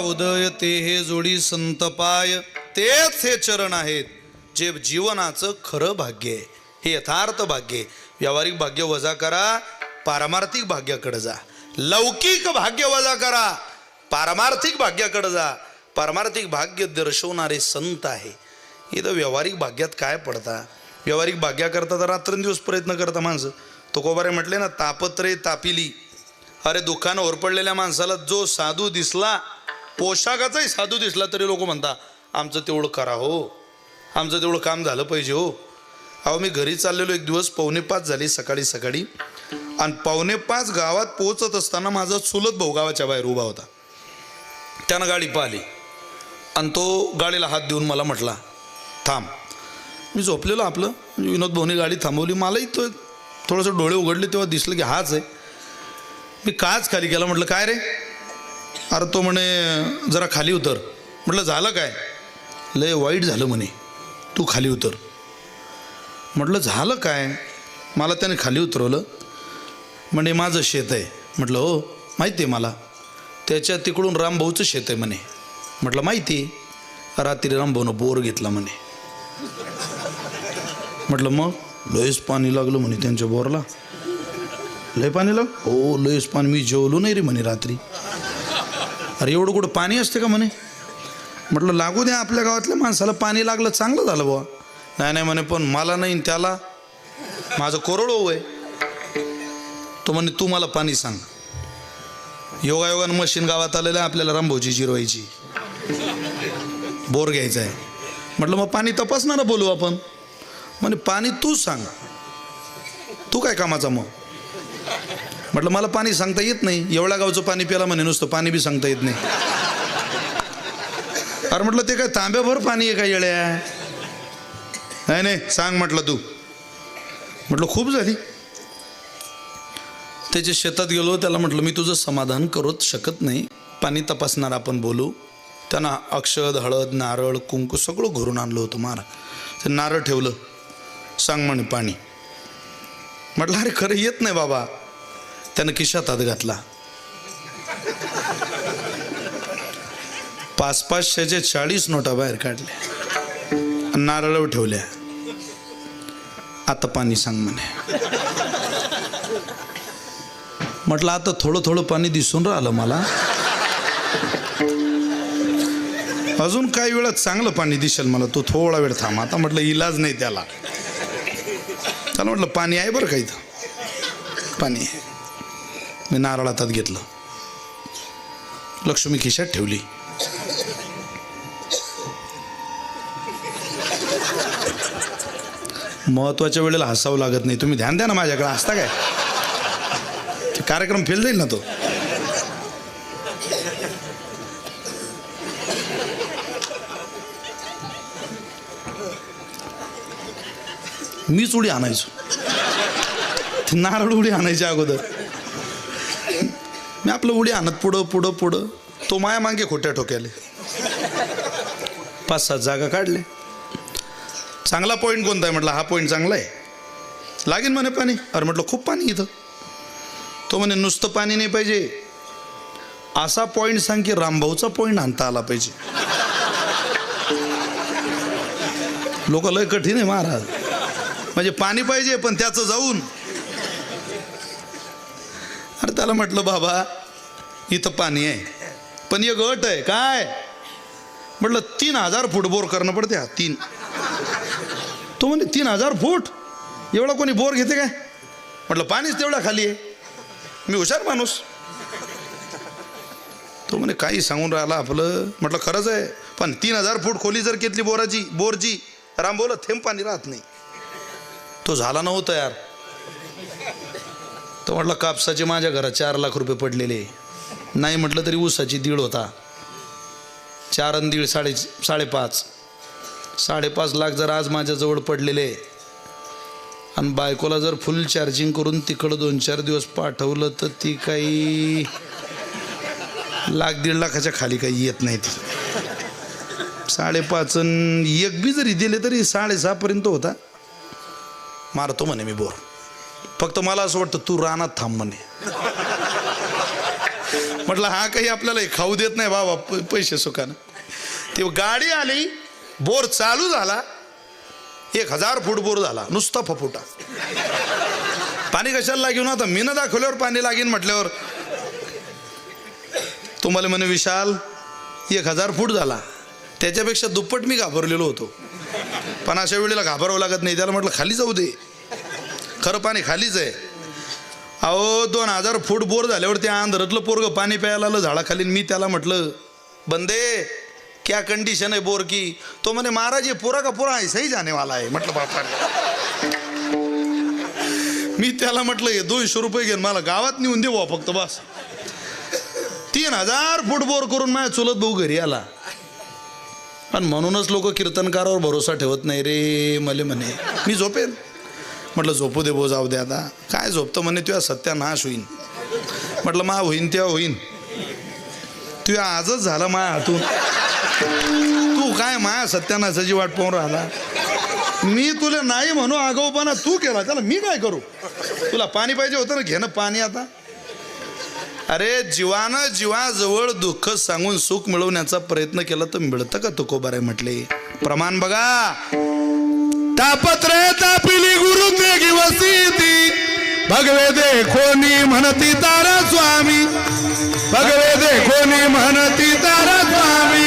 उदय ते हे जोडी संतपाय तेच हे चरण आहेत जे जीवनाचं खरं भाग्य आहे. हे यथार्थ भाग्य आहे. व्यावहारिक भाग्य वजा करा, पारमार्थिक भाग्याकडे जा. लौकिक भाग्य वजा करा, पारमार्थिक भाग्याकडे जा. पारमार्थिक भाग्य दर्शवणारे संत आहे. इथं व्यावहारिक भाग्यात काय पडता? व्यावहारिक भाग्याकरता तर रात्रंदिवस प्रयत्न करता माणसं. तुकोबारे म्हटले ना, तापत्रे तापिली. अरे दुःखानं ओरपडलेल्या माणसाला जो साधू दिसला, पोशाखाचाही साधू दिसला तरी लोक म्हणता आमचं तेवढं करा हो, आमचं तेवढं काम झालं पाहिजे हो. अहो मी घरी चाललेलो एक दिवस 4:45 झाली सकाळी आणि 4:45 गावात पोहोचत असताना माझा चुलत भाऊ गावाच्या बाहेर उभा होता. त्यानं गाडी पाहिली आणि तो गाडीला हात देऊन मला म्हटला थांब. मी झोपलेलो आपलं, विनोद भाऊने गाडी थांबवली. मलाही तो थोडंसं डोळे उघडले तेव्हा दिसलं की हाच आहे. मी काच खाली केला. म्हटलं काय रे? अरे तो म्हणे जरा खाली उतर. म्हटलं झालं काय? लय वाईट झालं म्हणे, तू खाली उतर. म्हटलं झालं काय? मला त्याने खाली उतरवलं. म्हणे माझं शेत आहे. म्हटलं हो माहिती आहे मला, त्याच्या तिकडून रामभाऊचं शेत आहे म्हणे. म्हटलं माहिती आहे. रात्री रामभाऊनं बोर घेतला म्हणे. म्हटलं मग? लयच पाणी लागलं म्हणे त्यांच्या बोरला. लय पाणी लाग? हो लयच पाणी. मी जेवलो नाही रे म्हणे रात्री. अरे एवढं कुठं पाणी असते का म्हणे? म्हटलं लागू द्या, आपल्या गावातल्या माणसाला पाणी लागलं चांगलं झालं बुवा. नाही म्हणे पण मला नाही त्याला, माझं करोडो आहे. तो म्हणे तू मला पाणी सांग. योगायोगानं मशीन गावात आलेलं आहे, आपल्याला रामभाऊची जिरवायची, बोर घ्यायचा आहे. म्हटलं मग पाणी तपासणार बोलू आपण. म्हणे पाणी तू सांग, तू काय कामाचा मग? म्हटलं मला पाणी सांगता येत नाही. एवढ्या गावचं पाणी प्याला म्हणे, नुसतं पाणी बी सांगता येत नाही. अरे म्हटलं ते काय तांब्याभर पाणी आहे का येड्या? नाही सांग म्हटलं तू. म्हटलं खूप झाली. त्याच्या शेतात गेलो. त्याला म्हटलं मी तुझं समाधान करूच शकत नाही, पाणी तपासणार आपण बोलू. त्यांना अक्षद हळद नारळ कुंकू सगळं घरून आणलं होतं महाराज. ते नारळ ठेवलं. सांग म्हणे पाणी. म्हटलं अरे खरं येत नाही बाबा. त्यानं खिशात हात घातला. 500-500च्या 40 नोटा बाहेर काढल्या, नारळावर ठेवल्या. आता पाणी सांग म्हणे. म्हटलं आता थोडं थोडं पाणी दिसून राहिलं मला, अजून काही वेळात चांगलं पाणी दिसेल मला, तो थोडा वेळ थांब. आता म्हटलं इलाज नाही त्याला. म्हटलं पाणी आहे बरं का इथं, पाणी आहे. मी नारळ हातात घेतलं, लक्ष्मी खिशात ठेवली. महत्वाच्या वेळेला हसावं लागत नाही. तुम्ही ध्यान द्या ना माझ्याकडे. हसता काय? कार्यक्रम फेल जाईल ना तो. मीच उडी आणायचो. नारळ उडी आणायच्या अगोदर मी आपलं उडी आणत पुढं पुढं पुढं. तो माया मागे खोट्या ठोक्याले 5-7 जागा काढले. चांगला पॉईंट कोणता आहे? म्हटलं हा पॉईंट चांगला आहे. लागेल म्हणे पाणी. अरे म्हटलं खूप पाणी इथं. तो म्हणे नुसतं पाणी नाही पाहिजे, असा पॉईंट सांग की रामभाऊचा पॉईंट आणता आला पाहिजे. लोक लय कठीण आहे महाराज. म्हणजे पाणी पाहिजे पण त्याचं जाऊन. अरे त्याला म्हटलं बाबा इथं पाणी आहे पण एक अट आहे. काय म्हटलं 3000 फूट बोर करणं पडते. हा 3. तो म्हणे 3000 फूट एवढा कोणी बोर घेते काय. म्हटलं पाणीच तेवढा खाली आहे. मी हुशार माणूस. तो म्हणे काही सांगून राहिला आपलं. म्हटलं खरंच आहे पण 3000 फूट खोली जर घेतली बोरची राम बोला थेंब पाणी राहत नाही. तो झाला नव्हता यार. तो म्हटलं कापसाचे माझ्या घरात 4 लाख रुपये पडलेले. नाही म्हटलं तरी ऊसाची 1.5 होता. 4 आणि 1.5 5.5 लाख जर आज माझ्याजवळ पडलेले आणि बायकोला जर फुल चार्जिंग करून तिकडं 2-4 दिवस पाठवलं तर ती काही 1-1.5 लाखाच्या खाली काही येत नाही. ती 5.5 आणि 1 बी जरी दिले तरी 6.5 पर्यंत होता. मारतो म्हणे मी बोर. फक्त मला असं वाटतं तू रानात थांब म्हणे. म्हटलं हा काही आपल्याला खाऊ देत नाही बाबा पैसे सुखानं. ते गाडी आली बोर चालू झाला. 1000 फूट बोर झाला नुसता फपुटा. पाणी कशाला लागेल आता मी न दाखवल्यावर पाणी लागेल म्हटल्यावर. तुम्हाला म्हणे विशाल 1000 फूट झाला. त्याच्यापेक्षा दुप्पट मी घाबरलेलो होतो. पण अशा वेळेला घाबरावं लागत नाही. त्याला म्हटलं खाली जाऊ दे, खरं पाणी खालीच आहे. अहो 2000 फूट बोर झाल्यावर त्या आंध्रातलं पोरग पाणी प्यायला आलं झाडाखाली. मी त्याला म्हटलं बंदे क्या कंडिशन है बोर की. तो म्हणे महाराज ये पूरा का पूरा ऐसा ही जाने वाला है. म्हटलं बापा. मी त्याला म्हटलं हे 200 रुपये घेऊन मला गावात नेऊन दे फक्त बस. 3000 फूट बोर करून माझ्या चुलत भाऊ घरी आला. पण म्हणूनच लोक कीर्तनकारावर भरोसा ठेवत नाही रे. मले म्हणे मी झोपेन. म्हटलं झोपू दे भाऊ जाऊ दे आता. काय झोपतं म्हणे तुझ्या सत्यानाश होईन. म्हटलं मा होईन तेव्हा होईन. तुझ्या आजच झालं माया हातून. तू काय माया सत्यानाशाची वाट पाहून राहिला. मी तुला नाही म्हणू आगाऊपणा तू केला त्याला मी काय करू. तुला पाणी पाहिजे होतं ना घे ना पाणी आता. अरे जीवानं जीवाजवळ दुःख सांगून सुख मिळवण्याचा प्रयत्न केला तर मिळतं का तुकोबाराय म्हटले. प्रमाण बघा. तापत्रे तापिली गुरु तेगी वसीती भगवे देखोनी म्हणती तारा स्वामी. भगवे देखोनी म्हणती तारा स्वामी.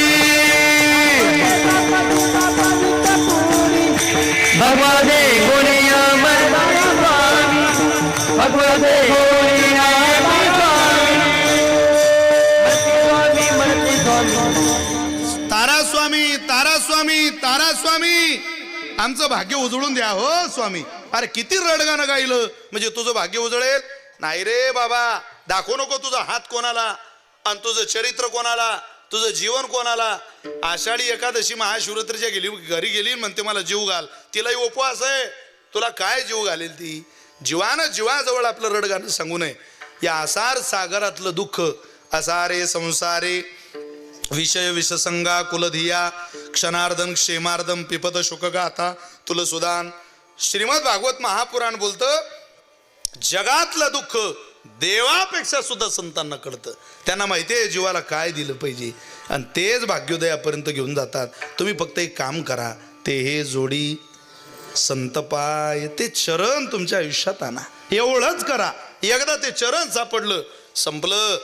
भगवते कोणिया मरणारा स्वामी. भगवते कोणिया
तारा स्वामी तारा स्वामी तारा स्वामी आमचं भाग्य उजळून द्या हो स्वामी. अरे किती रडगाणं गायलं म्हणजे तुझं भाग्य उजळेल. नाही रे बाबा दाखवू नको तुझा हात कोणाला आणि तुझं चरित्र कोणाला, तुझं जीवन कोणाला. आषाढी एकादशी महाशिवरात्रीच्या घरी गेली म्हणते मला जीव घाल. तिलाही उपवास आहे. तुला काय जीव घालेल ती. जीवानं जीवाजवळ आपलं रडगाणं सांगू नये. या आसार सागरातलं दुःख असारे संसारे विषय विषसंगा कुलधिया क्षणार्धन क्षेमार्धम पिपत शुकगाथा तुलसुदान. श्रीमद भागवत महापुराण बोलतं जगातलं दुःख देवापेक्षा सुद्धा संतांना कळतं. त्यांना माहिती आहे जीवाला काय दिलं पाहिजे आणि तेच भाग्योदयापर्यंत घेऊन जातात. तुम्ही फक्त एक काम करा. ते हे जोडी संतपाय ते चरण तुमच्या आयुष्यात आणा. एवढंच करा. एकदा ते चरण सापडलं संपलं.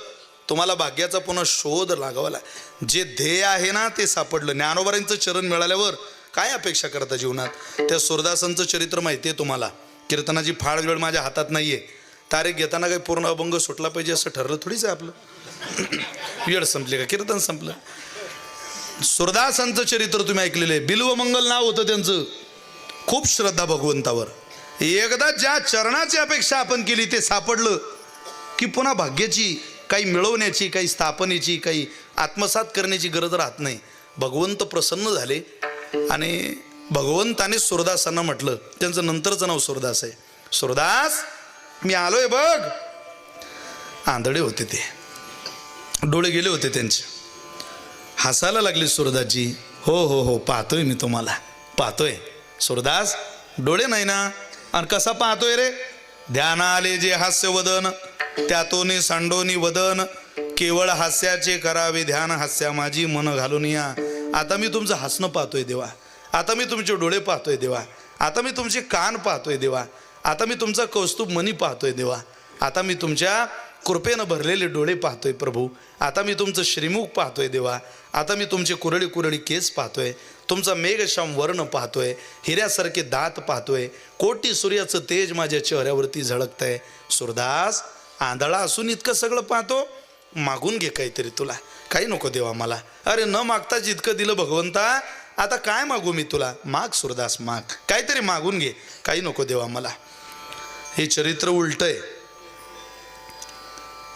तुम्हाला भाग्याचा पुन्हा शोध लागावा. जे ध्येय आहे ना ते सापडलं. ज्ञानोबारांचं चरण मिळाल्यावर काय अपेक्षा करता जीवनात. त्या सुरदासांचं चरित्र माहिती आहे तुम्हाला. कीर्तनाची फाळ वेळ माझ्या हातात नाहीये. तारीख घेताना काही पूर्ण अभंग सुटला पाहिजे असं ठरलं थोडीच आहे आपलं. वेळ संपली का कीर्तन संपलं. सुरदासांचं चरित्र तुम्ही ऐकलेलं आहे. बिल्वमंगल नाव होतं त्यांचं. खूप श्रद्धा भगवंतावर. एकदा ज्या चरणाची अपेक्षा आपण केली ते सापडलं की पुन्हा भाग्याची काही मिळवण्याची काही स्थापनेची काही आत्मसात करण्याची गरज राहत नाही. भगवंत प्रसन्न झाले आणि भगवंताने सुरदासांना म्हटलं. त्यांचं नंतरचं नाव सुरदास आहे. सुरदास मी आलोय बघ. आंधळे होते ते. डोळे गेले होते त्यांचे. हसायला लागले सुरदासजी. हो हो हो पाहतोय मी तुम्हाला पाहतोय. सुरदास डोळे नाही ना आणि कसा पाहतोय रे? ध्यान आले जे हास्यवदन, त्यातोनी सांडोनी वदन, केवळ हास्याचे करावे ध्यान, हास्या माझी मन घालून या. आता मी तुमचं हसणं पाहतोय देवा, आता मी तुमचे डोळे पाहतोय देवा, आता मी तुमचे कान पाहतोय देवा, आता मी तुमचा कौस्तुभ मनी पाहतोय देवा, आता मी तुमच्या कृपेनं भरलेले डोळे पाहतोय प्रभू, आता मी तुमचं श्रीमुख पाहतोय देवा, आता मी तुमचे कुरळी कुरळी केस पाहतोय, तुमचा मेघश्याम वर्ण पाहतोय, हिऱ्यासारखे दात पाहतोय, कोटी सूर्याचं तेज माझ्या चेहऱ्यावरती झळकतंय. सुरदास, आंधळा असून इतकं सगळं पाहतो? मागून घे काहीतरी, तुला काही नको देवा मला. अरे न मागताच इतकं दिलं भगवंता, आता काय मागू मी तुला? माग सुरदास माग, काहीतरी मागून घे, काही नको देवा मला. हे चरित्र उलटय.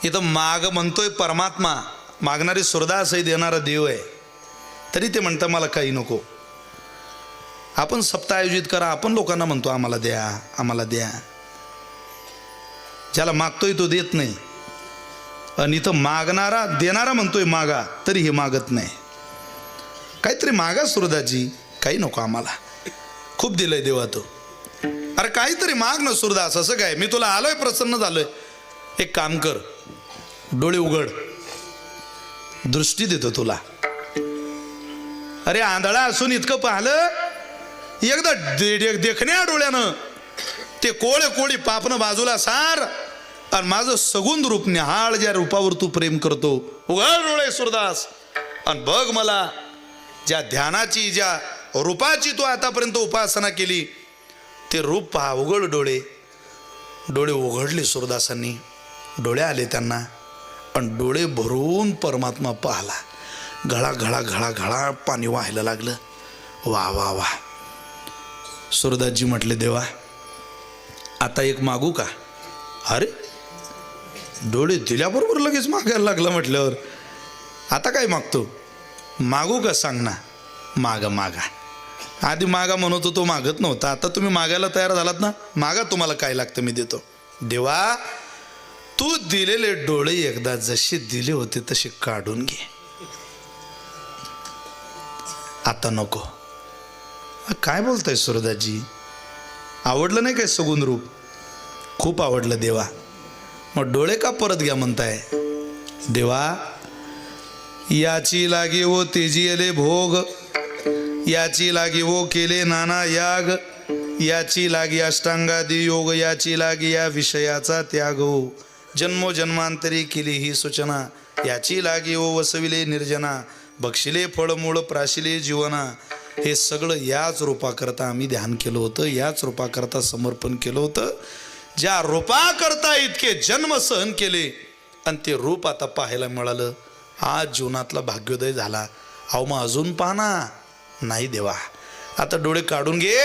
इथं माग म्हणतोय परमात्मा, मागणारी सुरदास आहे, देणारा देव आहे, तरी ते म्हणतं मला काही नको. आपण सप्ताह आयोजित करा, आपण लोकांना म्हणतो आम्हाला द्या, आम्हाला द्या. ज्याला मागतोय तो देत नाही, आणि इथं मागणारा देणारा म्हणतोय मागा, तरी हे मागत नाही. काहीतरी मागा सुरदासजी, काही नको आम्हाला, खूप दिलंय देवा तो. अरे काहीतरी माग ना सुरदास, असं काय? मी तुला आलोय, प्रसन्न झालोय. एक काम कर, डोळे उघड, दृष्टी देतो तुला. अरे आंधळा असून इतकं पाहिलं, एकदा देखण्या डोळ्यानं ते कोळे कोळी पापनं बाजूला सार, आणि माझं सगुण रूप निहाळ, ज्या रूपावर तू प्रेम करतो, उघड डोळे सुरदास आणि बघ मला. ज्या ध्यानाची, ज्या रूपाची तू आतापर्यंत उपासना केली, ते रूप पहा. उघड डोळे. डोळे उघडले सुरदासांनी, डोळे आले त्यांना, आणि डोळे भरून परमात्मा पाहला. घळा घळा घळा घळा पाणी व्हायला लागलं. वा वा वा. सुरदासजी म्हटले, देवा आता एक मागू का? अरे डोळे दिल्याबरोबर लगेच मागायला लागला. म्हटल्यावर आता काय मागतो? मागू का सांग ना. मागा मागा. आधी मागा म्हणत होतो, मागत नव्हता, आता तुम्ही मागायला तयार झालात ना, मागा, तुम्हाला काय लागतं मी देतो. देवा तू दिलेले डोळे एकदा जसे दिले होते तसे काढून घे, आता नको. काय बोलताय सुरदासजी? आवडलं नाही काय सगुण रूप? खूप आवडलं देवा. मग डोळे का परत घ्या म्हणताय? देवा याची लागे वो तेजी आले भोग, याची लागे वो केले नाना याग, याची लागी अष्टांगादी योग, याची लागी या विषयाचा त्याग हो, जन्मोजन्मांतरी केली ही सूचना, याची लागी ओ वसविले निर्जना, बक्षिले फळमूळ प्राशिले जीवना. हे सगळं याच रूपाकरता आम्ही ध्यान केलं होतं, याच रूपाकरता समर्पण केलं होतं, ज्या रूपाकरता इतके जन्म सहन केले, आणि ते रूप आता पाहायला मिळालं. आज जीवनातला भाग्योदय झाला. अहो मग अजून पाहना. नाही देवा, आता डोळे काढून घे.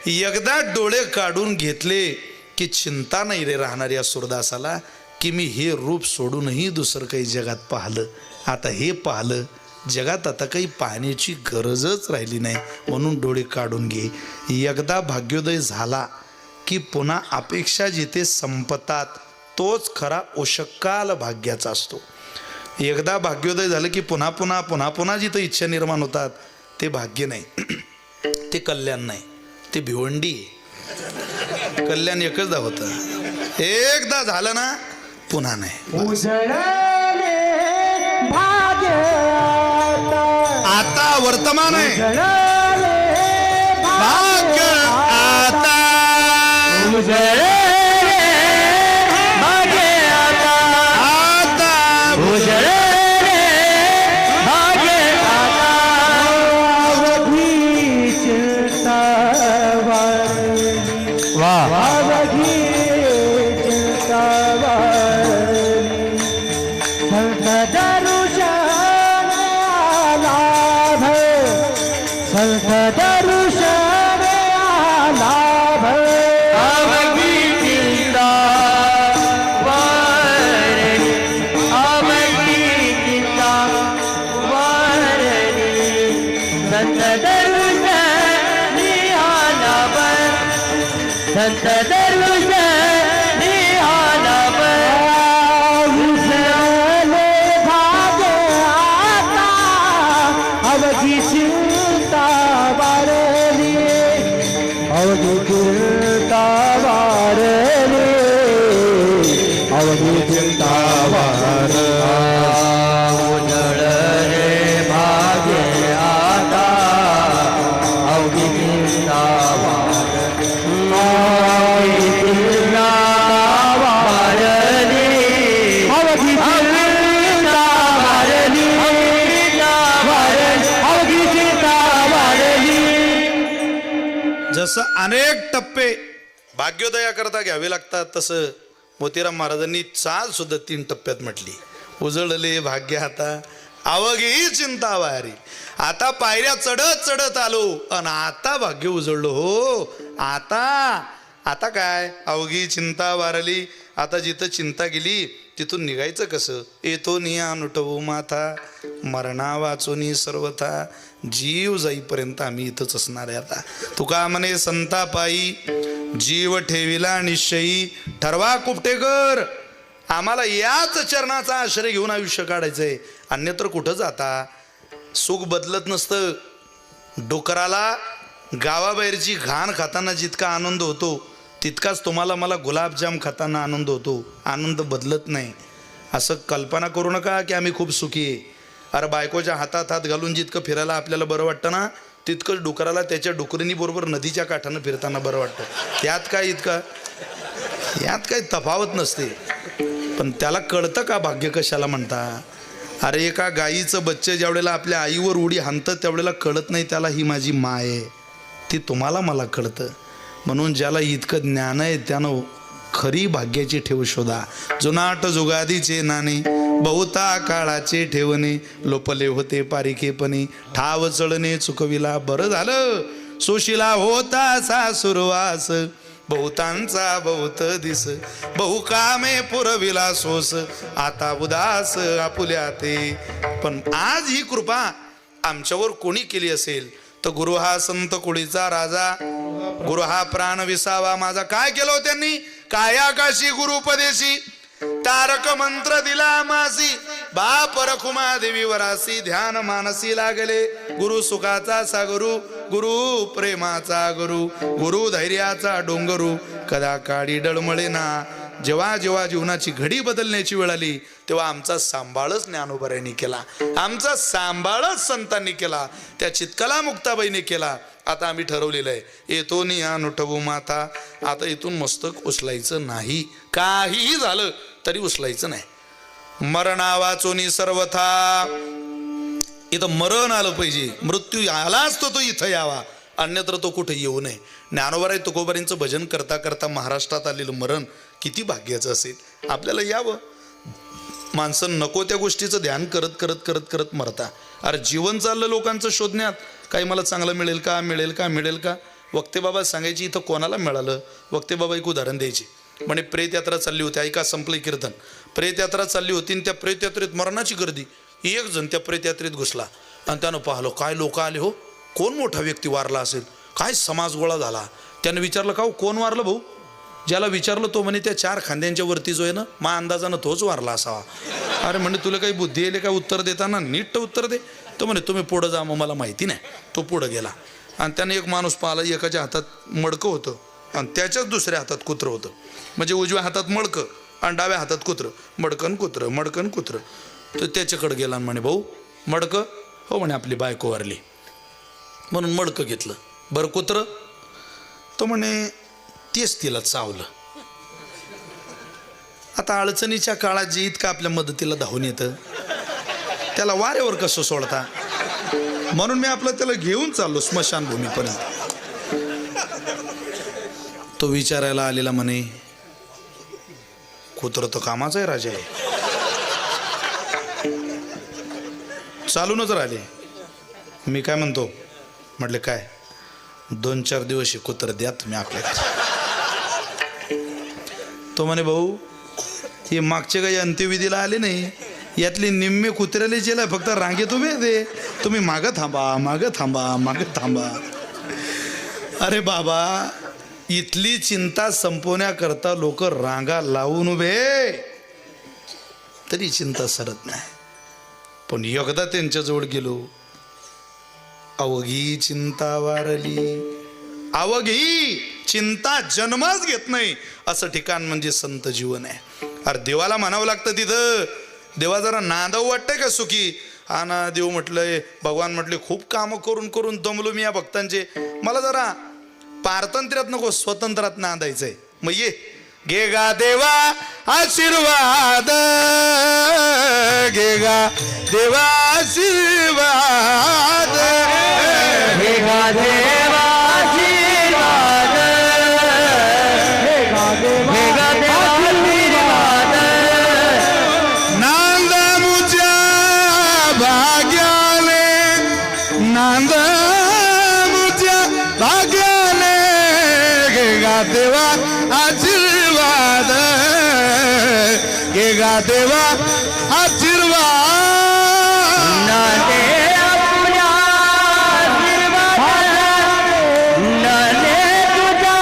एकदा डोळे काढून घेतले की चिंता नाही रे राहणार या सुरदासाला, की मी हे रूप सोडूनही दुसरं काही जगात पाहिलं. आता हे पाहिलं, जगात आता काही पाहण्याची गरजच राहिली नाही, म्हणून डोळे काढून घे. एकदा भाग्योदय झाला की पुन्हा अपेक्षा जिथे संपतात तोच खरा ओषकाल भाग्याचा असतो. एकदा भाग्योदय झालं की पुन्हा पुन्हा पुन्हा पुन्हा जिथं इच्छा निर्माण होतात ते भाग्य नाही, ते कल्याण नाही, ते भिवंडी. कल्याण एकचदा होतं, एकदा झालं ना पुन्हा नाही. आता वर्तमान आहे, भाग्य आता
अवधि चिंता अवघी चिंता वारली अवघी चिंता वारली अवघी चिंता वारली.
जसं अनेक टप्पे भाग्योदया करता घ्यावे लागतात तसं मोतीराम महाराजांनी चाल सुद्धा 3 टप्प्यात म्हटली. उजळले भाग्य आता अवघी चिंता वारी. आता पायऱ्या चढत चढत आलो आणि आता भाग्य उजळलो हो. आता काय अवघी चिंता वारली. आता जिथं चिंता गेली तिथून निघायचं कसं. येतो निया नुटवू माथा मरणा वाचोनी सर्वथा. जीव जाईपर्यंत आम्ही इथंच असणार आहे. आता तुका म्हणे संतापायी जीव ठेविला निश्चयी. ठरवा कुपटेकर आम्हाला याच चरणाचा आश्रय घेऊन आयुष्य काढायचंय. अन्यत्र कुठं जाता. सुख बदलत नसतं. डुकराला गावाबाहेरची घाण खाताना जितका आनंद होतो तितकाच तुम्हाला मला गुलाबजाम खाताना आनंद होतो. आनंद बदलत नाही. असं कल्पना करू नका की आम्ही खूप सुखी आहे. अरे बायकोच्या हातात हात घालून जितकं फिरायला आपल्याला बरं वाटतं ना तितकंच डुकराला त्याच्या डुकरीनी बरोबर नदीच्या काठानं फिरताना बरं वाटतं. यात काही तफावत नसते. पण त्याला कळतं का भाग्य कशाला म्हणता. अरे एका गाईचं बच्चे ज्यावेळेला आपल्या आईवर उडी हाणतं त्यावेळेला कळत नाही त्याला ही माझी माय आहे. ती तुम्हाला मला कळतं. म्हणून ज्याला इतकं ज्ञान आहे त्यानं खरी भाग्याची ठेव शोधा. जुनाट जुगादीचे नाणे बहुता काळाचे ठेवणे. लोपले होते पारिकेपणे ठाव चळणे चुकविला. बरं झालं सुशिला होता सासुरवास. बहुतांचा बहुत दिस बहुकामे पुरविला सोस. आता उदास आपुल्या ते. पण आज ही कृपा आमच्यावर कोणी केली असेल तर गुरु हा संत कुळीचा राजा. गुरु हा प्राण विसावा माझा. काय केलं त्यांनी. काय आकाशी गुरुपदेशी तारक मंत्र दिला मासी. बाप रखुमा देवी वरासी ध्यान मानसी लागले. गुरु सुखाचा सागरू गुरु प्रेमाचा गुरु गुरु धैर्याचा डोंगरू. कदा काळी डळमळे ना. जेव्हा जेव्हा जीवनाची घडी बदलण्याची वेळ आली तेव्हा आमचा सांभाळच ज्ञानोबरायांनी केला. आमचा सांभाळच संतांनी केला. त्या चितकला मुक्ताबाईने केला. आता आम्ही ठरवलेलं आहे येतो निया नुटवू माथा. आता इथून मस्तक उचलायचं नाही. काहीही झालं तरी उचलायचं नाही. मरणा वाचोनी सर्वथा. इथं मरण आलं पाहिजे. मृत्यू आलाच तो इथं यावा. अन्यत्र तो कुठे येऊ नये. ज्ञानोबाराय तुकोबारांचं भजन करता करता महाराष्ट्रात आलेलं मरण किती भाग्याचं असेल. आपल्याला यावं. माणसं नको त्या गोष्टीचं ध्यान करत करत करत करत मरता. अरे जीवन चाललं लोकांचं शोधण्यात. काही मला चांगलं मिळेल का मिळेल का मिळेल का. वक्ते बाबा सांगायची इथं कोणाला मिळालं. वक्ते बाबा एक उदाहरण द्यायचे. म्हणे प्रेत यात्रा चालली होती. ऐका संपलं कीर्तन. प्रेत यात्रा चालली होती आणि त्या प्रेत यात्रेत मरणाची गर्दी. एक जण त्या प्रेत यात्रेत घुसला आणि त्यानं पाहिलं काय लोक आले हो. कोण मोठा व्यक्ती वारला असेल. काय समाज गोळा झाला. त्यानं विचारलं का कोण वारलं भाऊ. ज्याला विचारलं तो म्हणे त्या 4 खांद्यांच्या वरती जो आहे ना मा अंदाजानं तोच वारला असावा. अरे म्हणे तुला काही बुद्धी येईल काय उत्तर देताना. नीट उत्तर दे. तो म्हणे तुम्ही पुढं जा मग मला माहिती नाही. तो पुढं गेला आणि त्याने एक माणूस पाहिला. एकाच्या हातात मडकं होतं आणि त्याच्याच दुसऱ्या हातात कुत्रं होतं. म्हणजे उजव्या हातात मडकं आणि डाव्या हातात कुत्रं. मडकन कुत्रं. तर त्याच्याकडे गेला आणि म्हणे भाऊ मडकं. हो म्हणे आपली बायको वारली. म्हणून मडकं घेतलं. बरं कुत्रं. तो म्हणे तेच तिला चावलं. आता अडचणीच्या काळात जे इतकं आपल्या मदतीला धावून येतं त्याला वाऱ्यावर कसं सोडता. म्हणून मी आपलं त्याला घेऊन चाललो स्मशानभूमीपर्यंत. तो विचारायला आलेला म्हणे कुत्रं तर कामाचं आहे राजा आहे. चालूनच राहिले. मी काय म्हणतो म्हटले काय 2-4 दिवस हे कुत्रं द्या तुम्ही आपल्याकडे. तो म्हणे भाऊ हे मागचे काही अंत्यविधीला आले नाही. यातली निम्मे कुत्र्याला जेला फक्त रांगेत उभे दे. तुम्ही मागं थांबा. अरे बाबा इथली चिंता संपवण्याकरता लोक रांगा लावून उभे तरी चिंता सरत नाही. पण एकदा त्यांच्याजवळ गेलो अवघी चिंता वारली. अवघी चिंता जन्मच घेत नाही असं ठिकाण म्हणजे संत जीवन आहे. अरे देवाला म्हणावं लागतं तिथं. देवा जरा नांदावं वाटतंय का सुखी. हा ना देव म्हटलंय, भगवान म्हटले खूप कामं करून करून दमलो मी या भक्तांचे, मला जरा पारतंत्र्यात नको स्वतंत्रात नांदायचंय. मग ये घे गा देवा आशीर्वाद, घे गा देवा आशीर्वाद,
हे गा देवा आशीर्वाद, हे गा देवा आशीर्वाद,
नांद मुझ्या भाग्याने, नांद मुझ्या भाग्याने, घे गा देवा आशीर्वाद, घे गा देवा आशीर्वाद.
नांदे आपल्या आशीर्वाद, नांदे तुझा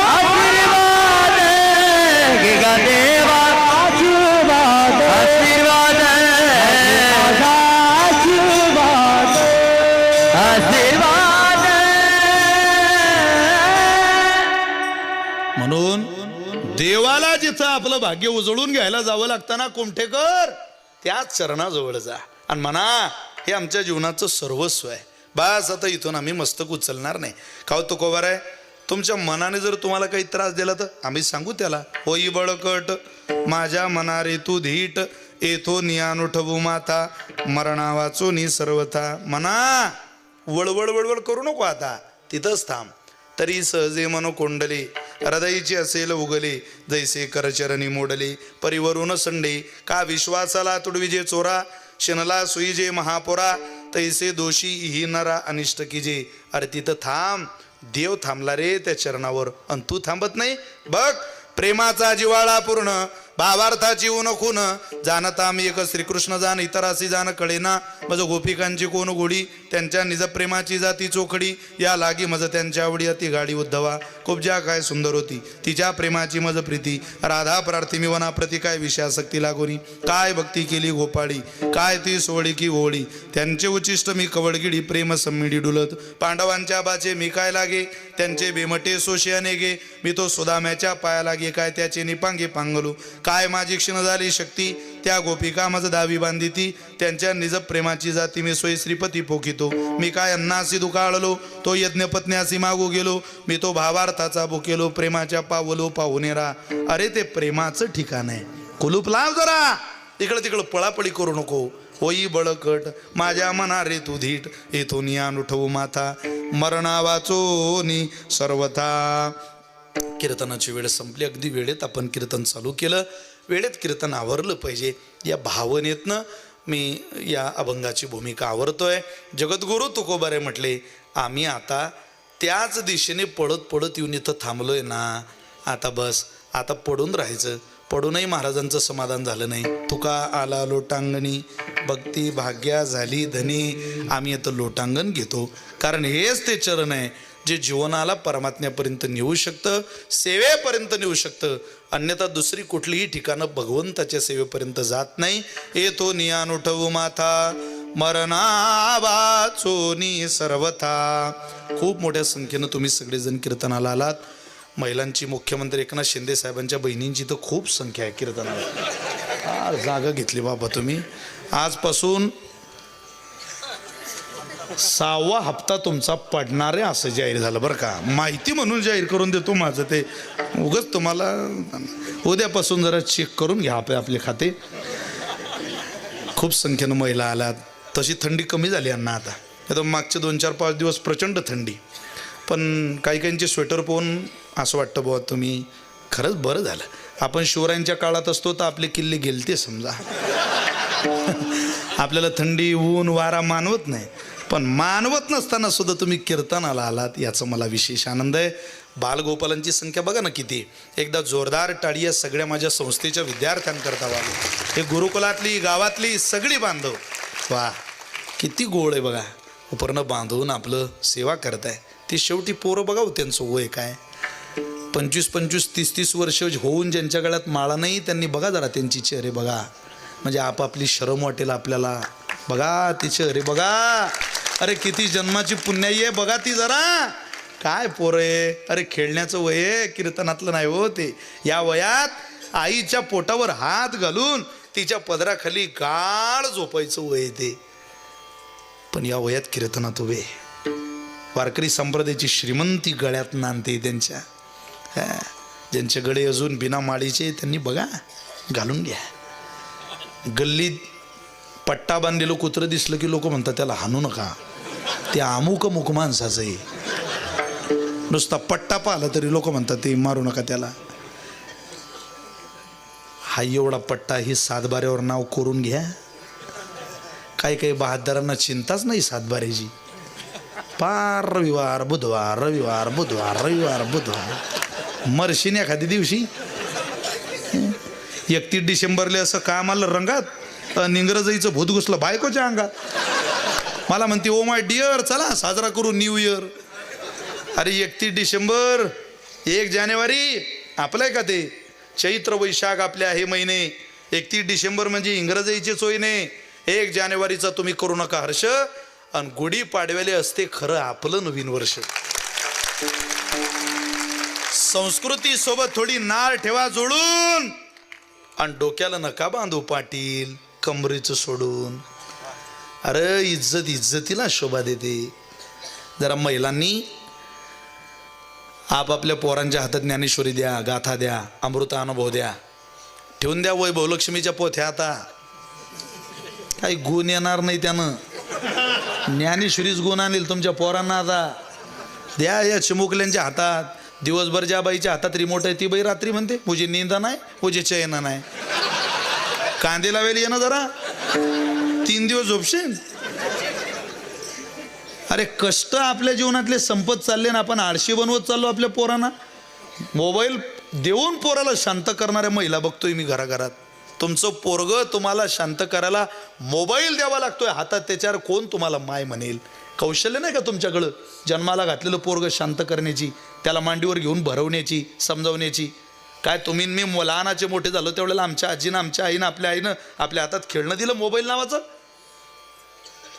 आशीर्वाद, घे गा देवा आशीर्वाद, आशीर्वाद, आशीर्वाद, आशीर्वाद.
म्हणून देवाला जिथं आपलं भाग्य उजळून घ्यायला जावं लागताना कुमठेकर त्याच चरणाजवळ जा आणि म्हणा हे आमच्या जीवनाचं सर्वस्व आहे. बस आता इथून आम्ही मस्तक उचलणार नाही. खाऊ तो कोबार आहे. तुमच्या मनाने जर तुम्हाला काही त्रास दिला तर आम्ही सांगू त्याला, होई बळकट माझ्या मना रे तू धीट, येथो नियान उठवू माता मरणा वाचूनी सर्वथा. म्हणा वळवळ वळवळ करू नको, आता तिथंच थांब. तरी सहजे मनो कोंडले हृदयची असेल उगले, जैसे करचरणी मोडले परिवरून संडे. का विश्वासाला तुडविजे चोरा, शिनला सुईजे महापोरा, तैसे दोषी ही नरा अनिष्ट कीजे. अरे तिथं थांब, देव थांबला रे त्या चरणावर आणि तू थांबत नाही. बघ प्रेमाचा जिवाळा पूर्ण, भावार्थाची ऊन खून, जाणता मी एक श्रीकृष्ण जाण इतरासी जाण कळेना. मज गोपिकांची कोण गोडी, त्यांच्या निज प्रेमाची जाती चोखडी. या लागी मज त्यांच्या आवडी अति गाडी उद्धवा, कुब्जा काय सुंदर होती तिच्या प्रेमाची मज प्रीती. राधा प्रार्थी मी वना प्रति काय विषयासक्ती लागोनी. काय भक्ती केली गोपाळी, काय ती सोळी की ओळी. त्यांचे उचिष्ट मी कवडगिडी, प्रेम सम्मिडी डुलत. पांडवांच्या बाचे मी काय लागे, त्यांचे बेमटे सोशे अनेगे. मी तो सुदाम्याच्या पाया लागे, काय त्याचे निपांगे पांगलू. काय माझी क्षीण झाली शक्ती, त्या गोपिका मज दावी बांधिती. त्यांच्या निज प्रेमाची जाती मी सोयी श्रीपती पोखितो. मी काय अन्नासी दुकाळलो, तो यज्ञपत्न्यासी मागू गेलो. मी तो भावार्थाचा भुकेलो, प्रेमाच्या पावलो पाहुणेरा. अरे ते प्रेमाचं ठिकाण आहे, कुलूप लाव जरा, इकडं तिकडं पळापळी करू नको. होई बळकट माझ्या मना रे तू धीट, येथून नियान उठवू माथा मरणा वाचोनी सर्वथा. कीर्तनाची वेळ संपली. अगदी वेळेत आपण कीर्तन चालू केलं, वेळेत कीर्तन आवरलं पाहिजे या भावनेतनं मी या अभंगाची भूमिका आवरतोय. जगद्गुरु तुकोबारे म्हटले, आम्ही आता त्याच दिशेने पळत पळत येऊन इथं थांबलोय ना, आता बस, आता पडून राहायचं. पडूनही महाराजांचं समाधान झालं नाही. तुका आला लोटांगणी, भक्ती भाग्या झाली धनी. आम्ही आता लोटांगण घेतो, कारण हेच ते चरण आहे जे जीवनाला परमात्म्यापर्यंत नेऊ शकतं, सेवेपर्यंत नेऊ शकतं. अन्यथा दुसरी कुठलीही ठिकाणं भगवंताच्या सेवेपर्यंत जात नाही. येतो नियान उठवू माथा मरणा वाचोनी सर्वथा. खूप मोठ्या संख्येनं तुम्ही सगळेजण कीर्तनाला आलात. महिलांची मुख्यमंत्री एकनाथ शिंदे साहेबांच्या बहिणींची तर खूप संख्या आहे कीर्तनाला. फार जागा घेतली बाबा तुम्ही. आजपासून 6वा हप्ता तुमचा पडणार आहे असं जाहीर झालं बरं का. माहिती म्हणून जाहीर करून देतो माझं ते, उगाच तुम्हाला. उद्यापासून जरा चेक करून घ्या आपले खाते. खूप संख्येनं महिला आल्यात. तशी थंडी कमी झाली यांना आता. आता मागचे 2-4-5 दिवस प्रचंड थंडी, पण काही काहींचे स्वेटर पाहून असं वाटतं बुवा तुम्ही खरंच बरं झालं. आपण शिवरायांच्या काळात असतो तर आपले किल्ले गेलते समजा. आपल्याला थंडी ऊन वारा मानवत नाही, पण मानवत नसताना सुद्धा तुम्ही कीर्तनाला आलात याचा मला विशेष आनंद आहे. बालगोपालांची संख्या बघा ना किती. एकदा जोरदार टाळी या सगळ्या माझ्या संस्थेच्या विद्यार्थ्यांकरता व्हावी. हे गुरुकुलातली गावातली सगळी बांधव, वा किती गोड आहे बघा. उपरणं बांधून आपलं सेवा करताय. ती शेवटी पोरं बघा हो, त्यांचं वय काय 25-25, 30-30 वर्ष होऊन ज्यांच्या गळ्यात माळा नाही त्यांनी बघा जरा त्यांची चेहरे बघा, म्हणजे आपापली शरम वाटेल आपल्याला. बघा ती चेहरे बघा. अरे किती जन्माची पुण्याई आहे बघा ती जरा. काय पोरं आहे, अरे खेळण्याचं वय आहे, कीर्तनातलं नाही हो ते. या वयात आईच्या पोटावर हात घालून तिच्या पदराखाली गाढ झोपायचं वय ते. पण या वयात कीर्तनात उभे. वारकरी संप्रदायाची श्रीमंती गळ्यात नांदते त्यांच्या. ज्यांचे गळे अजून बिना माळीचे त्यांनी बघा घालून घ्या. गल्लीत पट्टा बांधलेलं कुत्रं दिसलं की लोक म्हणतात त्याला हाणू नका, ते अमुक मुक माणसाचं आहे. नुसता पट्टा पाहिला तरी लोक म्हणतात ते मारू नका त्याला. हा एवढा पट्टा ही सातबाऱ्यावर नाव करून घ्या. काही काही बहादरांना चिंताच नाही सातबाऱ्याची. पार रविवार बुधवार रविवार बुधवार रविवार बुधवार मरशीन एखाद्या दिवशी. 31 डिसेंबरला असं काम आलं रंगात, इंग्रजाईचं भूत घुसलं बायकोच्या अंगात. मला म्हणते ओ माय डिअर चला साजरा करू न्यू इयर. अरे 31 डिसेंबर 1 जानेवारी आपलंय का ते? चैत्र वैशाख आपल्या हे महिने. 31 डिसेंबर म्हणजे इंग्रजाईचे चोयने. 1 जानेवारीचा तुम्ही करू नका हर्ष. आणि गुढी पाडव्याले असते खरं आपलं नवीन वर्ष. संस्कृती सोबत थोडी नाळ ठेवा जोडून. आणि डोक्याला नका बांधू पाटील कमरेचं सोडून. अरे इज्जत इज्जतीला शोभा देते. जरा महिलांनी आपापल्या पोरांच्या हातात ज्ञानेश्वरी द्या, गाथा द्या, अमृत अनुभव द्या. ठेवून द्या वैभवलक्ष्मीच्या पोथ्या. आता काही गुण येणार नाही त्यानं. ज्ञानेश्वरीच गुण आणेल तुमच्या पोरांना. आता द्या या चिमुकल्यांच्या हातात. दिवसभर ज्या बाईच्या हातात रिमोट आहे ती बाई रात्री म्हणते मुझे नींद नाही मुझे चैन नाही. कांदे लावेल ये ना जरा 3 दिवस झोपशील. अरे कष्ट आपल्या जीवनातले संपत चालले ना, आपण आळशी बनवत चाललो आपल्या पोरांना. मोबाईल देऊन पोराला शांत करणाऱ्या महिला बघतोय मी घराघरात. तुमचं पोरग तुम्हाला शांत करायला मोबाईल द्यावा लागतोय हातात. त्याच्यावर कोण तुम्हाला माय म्हणेल? कौशल्य नाही का तुमच्याकडं जन्माला घातलेलं पोरग शांत करण्याची, त्याला मांडीवर घेऊन भरवण्याची, समजावण्याची? काय तुम्ही मी लहानाचे मोठे झालो त्यावेळेला आमच्या आजीनं आमच्या आईनं आपल्या आईनं आपल्या हातात खेळणं दिलं मोबाईल नावाचं?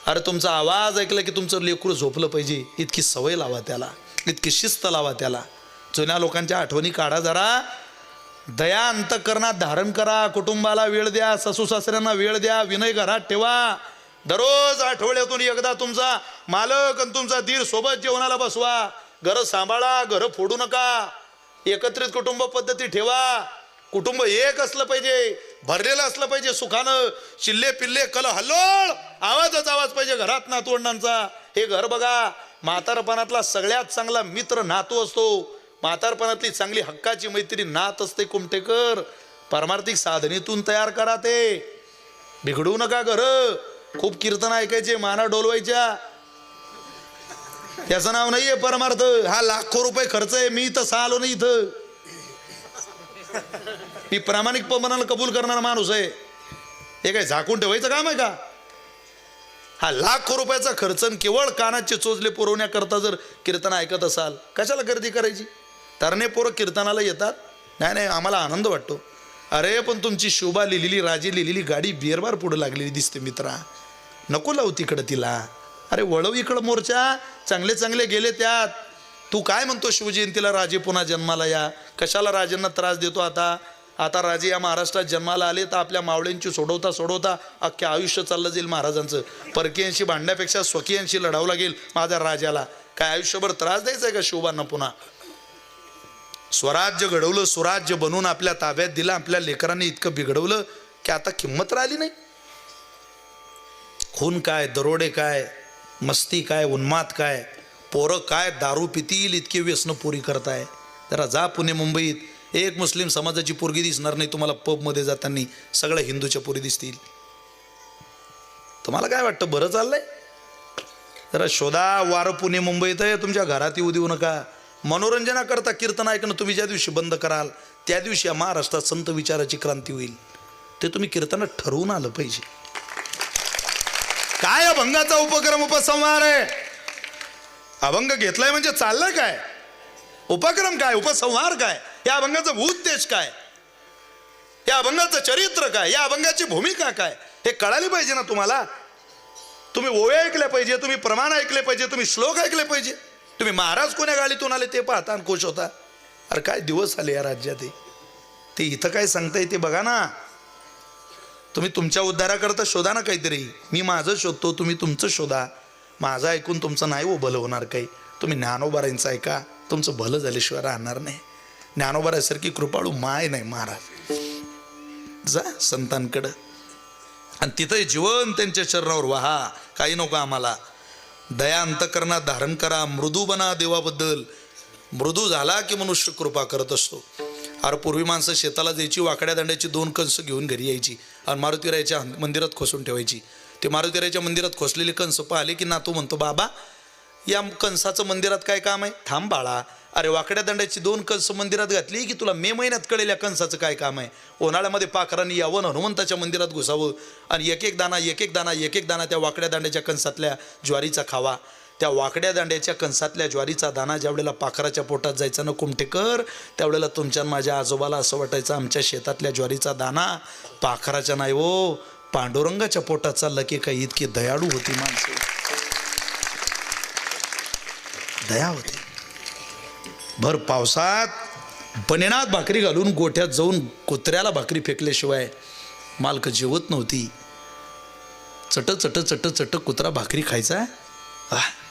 अरे तुमचा आवाज ऐकला की तुमचं लेकरू झोपलं पाहिजे इतकी सवय लावा त्याला, इतकी शिस्त लावा त्याला. जुन्या लोकांच्या आठवणी काढा जरा. दया अंतःकरणात धारण करा. कुटुंबाला वेळ द्या, सासू सासऱ्यांना वेळ द्या, विनय घरात ठेवा. दररोज आठवड्यातून एकदा तुमचा मालक आणि तुमचा दीर सोबत जेवणाला बसवा. घरं सांभाळा, घरं फोडू नका. एकत्रित कुटुंब पद्धती ठेवा. कुटुंब एक असलं पाहिजे, भरलेलं असलं पाहिजे सुखानं. चिल्ले पिल्ले कल हल्लोळ आवाजच आवाज पाहिजे घरात नातवंडांचा. हे घर बघा, म्हातारपणातला सगळ्यात चांगला मित्र नातू असतो. म्हातारपणातली चांगली हक्काची मैत्री नात असते. कुमटेकर पारमार्थिक साधनेतून तयार करा. ते बिघडवू नका घर. खूप कीर्तन ऐकायचे, माना डोलवायच्या. याचं नाव नाहीये परमार्थ. हा लाखो रुपये खर्च आहे. मी तसं आलो नाही इथं. मी प्रामाणिकपणाला कबूल करणारा माणूस आहे. हे काय झाकून ठेवायचं काम आहे का? हा लाखो रुपयाचा खर्च केवळ कानाचे चोचले पुरवण्याकरता जर कीर्तन ऐकत असाल, कशाला गर्दी करायची? तरणे पोरं कीर्तनाला येतात. नाही नाही आम्हाला आनंद वाटतो. अरे पण तुमची शोभा लिहिलेली राजी लिहिलेली गाडी बिअरबार पुढे लागलेली दिसते मित्रा. नको लावू तिकडं तिला. अरे वळव इकडं मोर्चा. चांगले चांगले गेले त्यात. तू काय म्हणतो शिवजयंतीला राजे पुन्हा जन्माला या? कशाला राजांना त्रास देतो आता? आता राजे या महाराष्ट्रात जन्माला आले तर आपल्या मावळ्यांची सोडवता सोडवता अख्खे आयुष्य चाललं जाईल महाराजांचं. परकीयांशी भांडण्यापेक्षा स्वकीयांशी लढावं लागेल माझ्या राजाला. काय आयुष्यभर त्रास द्यायचा आहे का शिवबांना पुन्हा? स्वराज्य घडवलं, सुराज्य बनवून आपल्या ताब्यात दिलं. आपल्या लेकरांनी इतकं बिघडवलं की आता किंमत राहिली नाही. खून काय, दरोडे काय, मस्ती काय, उन्माद काय, पोरं काय दारू पितील इतके व्यसन पोरी करताय. जरा जा पुणे मुंबईत, एक मुस्लिम समाजाची पोरगी दिसणार नाही तुम्हाला पबमध्ये जाताना. सगळ्या हिंदूच्या पोरी दिसतील. तुम्हाला काय वाटतं बरं चाललंय? जरा शोधा. वारं पुणे मुंबईत आहे, तुमच्या घरात येऊ देऊ नका. मनोरंजनाकरता कीर्तन ऐकणं तुम्ही ज्या दिवशी बंद कराल त्या दिवशी या महाराष्ट्रात संत विचाराची क्रांती होईल. ते तुम्ही कीर्तनात ठरवून आलं पाहिजे. काय अभंगाचा उपक्रम उपसंहार आहे? अभंग घेतलाय म्हणजे चाललंय काय? उपक्रम काय, उपसंहार काय, या अभंगाचा उद्देश काय, या अभंगाचं चरित्र काय, या अभंगाची भूमिका काय, हे कळाली पाहिजे ना तुम्हाला. तुम्ही ओवे ऐकले पाहिजे, तुम्ही प्रमाण ऐकले पाहिजे, तुम्ही श्लोक ऐकले पाहिजे. तुम्ही महाराज कोण्या गाडीतून आले ते पाहता आणि खुश होता. अरे काय दिवस आले या राज्यात. ते इथं काय सांगता येते बघा ना. तुम्ही तुमच्या उद्धाराकरता शोधा ना काहीतरी. मी माझं शोधतो, तुम्ही तुमचं शोधा. माझं ऐकून तुमचं नाही भलं होणार काही. तुम्ही ज्ञानोबारांचं ऐका, तुमचं भलं झाल्याशिवाय राहणार नाही. ज्ञानोबारासारखी कृपाळू माय नाही महाराज. जा संतांकडं आणि तिथं जीवन त्यांच्या चरणावर वाहा. काही नको आम्हाला. दया अंतकरणात धारण करा. मृदू बना देवाबद्दल. मृदू झाला की मनुष्य कृपा करत असतो. अरे पूर्वी माणसं शेताला जायची, वाकड्या दांड्याची 2 कंस घेऊन घरी यायची आणि मारुतीरायाच्या मंदिरात खोसून ठेवायची. ते मारुतीरायाच्या मंदिरात खोसलेले कंस पाहिले की नातू म्हणतो, बाबा या कंसाचं मंदिरात काय काम आहे? थांब बाळा, अरे वाकड्या दांड्याची 2 कंस मंदिरात घातली की तुला मे महिन्यात कळेल या कंसाचं काय काम आहे. उन्हाळ्यामध्ये पाखरांनी यावं, हनुमंताच्या मंदिरात घुसावं आणि एक एक दाना त्या वाकड्या दांड्याच्या कंसातल्या ज्वारीचा खावा. त्या वाकड्या दांड्याच्या कंसातल्या ज्वारीचा दाना ज्यावेळेला पाखराच्या पोटात जायचा ना कुमठेकर, त्यावेळेला तुमच्या माझ्या आजोबाला असं वाटायचं आमच्या शेतातल्या ज्वारीचा दाना पाखराच्या नाही हो, पांडुरंगाच्या पोटात चाललं की काही. इतकी दयाळू होती माणसं, दया होती. भर पावसात बनेनात भाकरी घालून गोठ्यात जाऊन कुत्र्याला भाकरी फेकल्याशिवाय मालक जेवत नव्हती. चट चट चट चट कुत्रा भाकरी खायचा.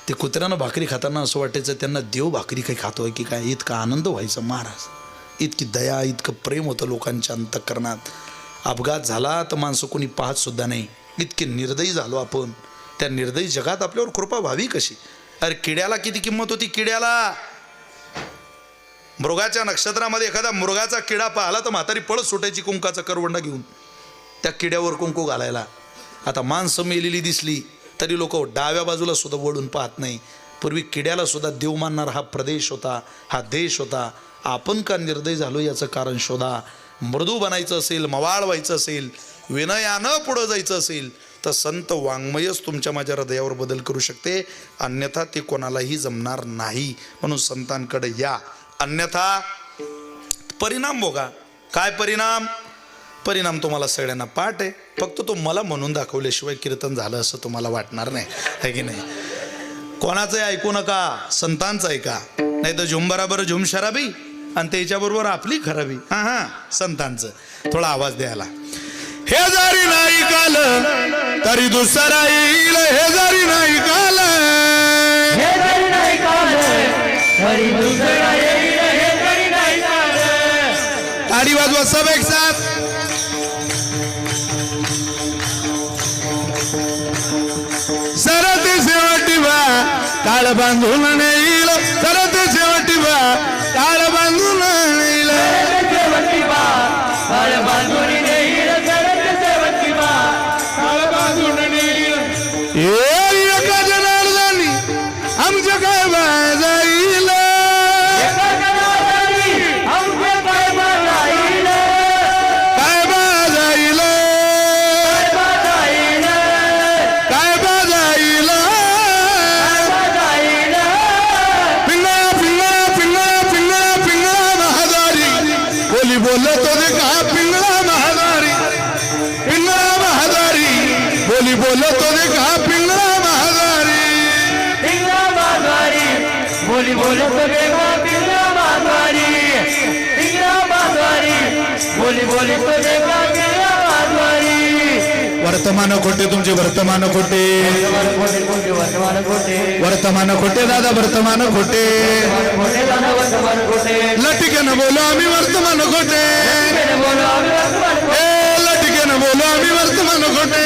ते कुत्र्यानं भाकरी खाताना असं वाटायचं त्यांना देव भाकरी काही खातोय की काय. इतका आनंद व्हायचा महाराज. इतकी दया, इतकं प्रेम होतं लोकांच्या अंतःकरणात. अपघात झाला तर माणसं कोणी पाहत सुद्धा नाही. इतके निर्दयी झालो आपण. त्या निर्दयी जगात आपल्यावर कृपा व्हावी कशी. अरे किड्याला किती किंमत होती. किड्याला मृगाच्या नक्षत्रामध्ये एखादा मृगाचा किडा पाहिला तर म्हातारी पळत सुटायची कुंकाचा करवंडा घेऊन त्या किड्यावर कुंकू घालायला. आता माणसं मेलेली दिसली तरी लोक डाव्या बाजूला सुद्धा वळून पाहत नाही. पूर्वी किड्याला सुद्धा देव मानणारा हा प्रदेश होता, हा देश होता. आपण का निर्दय झालो याचं कारण शोधा. मृदू बनायचं असेल, मवाळ व्हायचं असेल, विनयानं पुढं जायचं असेल तर संत वाङ्मयच तुमच्या माझ्या हृदयावर बदल करू शकते. अन्यथा ते कोणालाही जमणार नाही. म्हणून संतांकडे या. अन्यथा परिणाम भोगा. काय परिणाम? परिणाम तुम्हाला सगळ्यांना पाठ आहे. फक्त तो मला म्हणून दाखवल्याशिवाय कीर्तन झालं असं तुम्हाला वाटणार नाही, है की नाही. कोणाचंही ऐकू नका, संतांचं ऐका. नाही तर झुम बराबर झुम शराबी आणि त्याच्याबरोबर आपली खराबी. हां संतांचं थोडा आवाज द्यायला. हे जरी नाही काल तरी दुसरा येईल. हे जरी नाही काल,
हे जरी नाही काल तरी दुसरा येईल. हे जरी नाही काल.
ताड़ी वाजवा सब एक साथ. सरत शेवटीवा काळ बांधून नेईल. सरत शेवटीवा काळ बांधून नेईल.
काळ बांधून नेईल. सरत शेवटीवा काळ बांधून नेईल.
एका जनार्दनी आमच्या काय जाईल.
एका जनार्दनी आमच्या काय जाईल.
काय जाईल. काय जाईल. पिंगळा पिंगळा पिंगळा पिंगळा पिंगळा महादारी बोली बोलतो देखा. पिंगळा महादारी, पिंगळा महादारी बोली बोलतो देखा. पिंगळा महादारी,
पिंगळा माघारी बोली बोलतो देखा. पिंगळा माघारी, पिंगळा माघारी बोली बोलतो देखा. पिंगळा माघारी.
वर्तमान खोटे तुमचे वर्तमान खोटे.
वर्तमान खोटे.
वर्तमान खोटे दादा वर्तमान खोटे.
खोटे दादा वर्तमान खोटे.
लटिकेनं बोलो आम्ही वर्तमान खोटे.
बोलो आम्ही वर्तमान खोटे.
लटिकेनं बोलो आम्ही वर्तमान खोटे.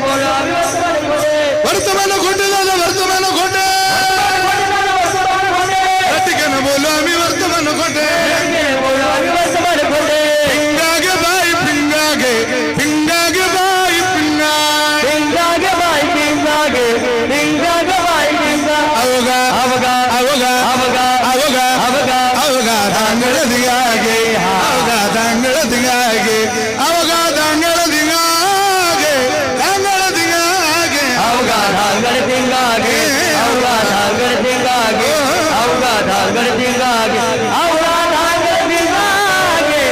बोलो आम्ही वर्तमान खोटे.
वर्तमान खोटे दादा वर्तमान खोटे. लटिकेनं बोलो आम्ही वर्तमान खोटे.
बोलो आम्ही वर्तमान खोटे.
पिंगागे बाई पिंगागे, पिंगागे बाई पिंगा.
पिंगागे बाई पिंगागे, पिंगागे बाई पिंगा.
अवगा
अवगा
अवगा
अवगा
अवगा
अवगा
अवगा दांगड दिगागे. अवगा दांगड दिगागे. अवगा दांगड दिगागे. दांगड दिगागे.
अवगा धागड पिंगागे. अवगा धागड पिंगागे. अवगा धागड पिंगागे. अवगा धागड पिंगागे.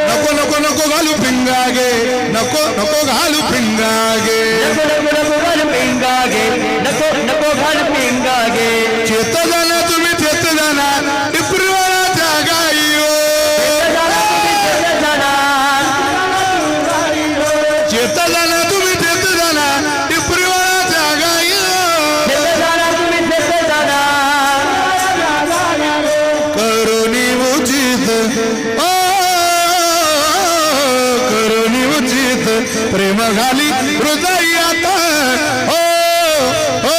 नको नको नको घालू पिंगागे. नको नको घालू पिंगागे.
नको नको नको घाल पिंगागे. नको नको घाल पिंगागे.
चेत जाना तुम्ही चेत जाना. टिपरीवाळाच्या गाई हो. चेत ओ करुणी उचित प्रेम घाली हृदयात ओ ओ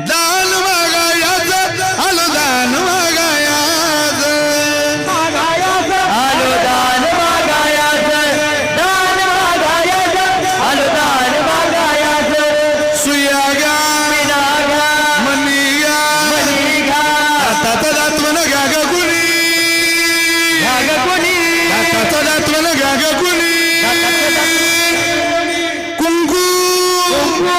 दान मागायाच आलो दान मागायाच
आलो दान मागायाच दान मागायाच आलो दान मागायाच
सुया घ्या
विनागा
मनी घ्या
मनिगा
हातात दातवन घ्या ग कुणी
ह्याग कोणी
हातात दातवन घ्या ग कुणी कुंकू कुंकू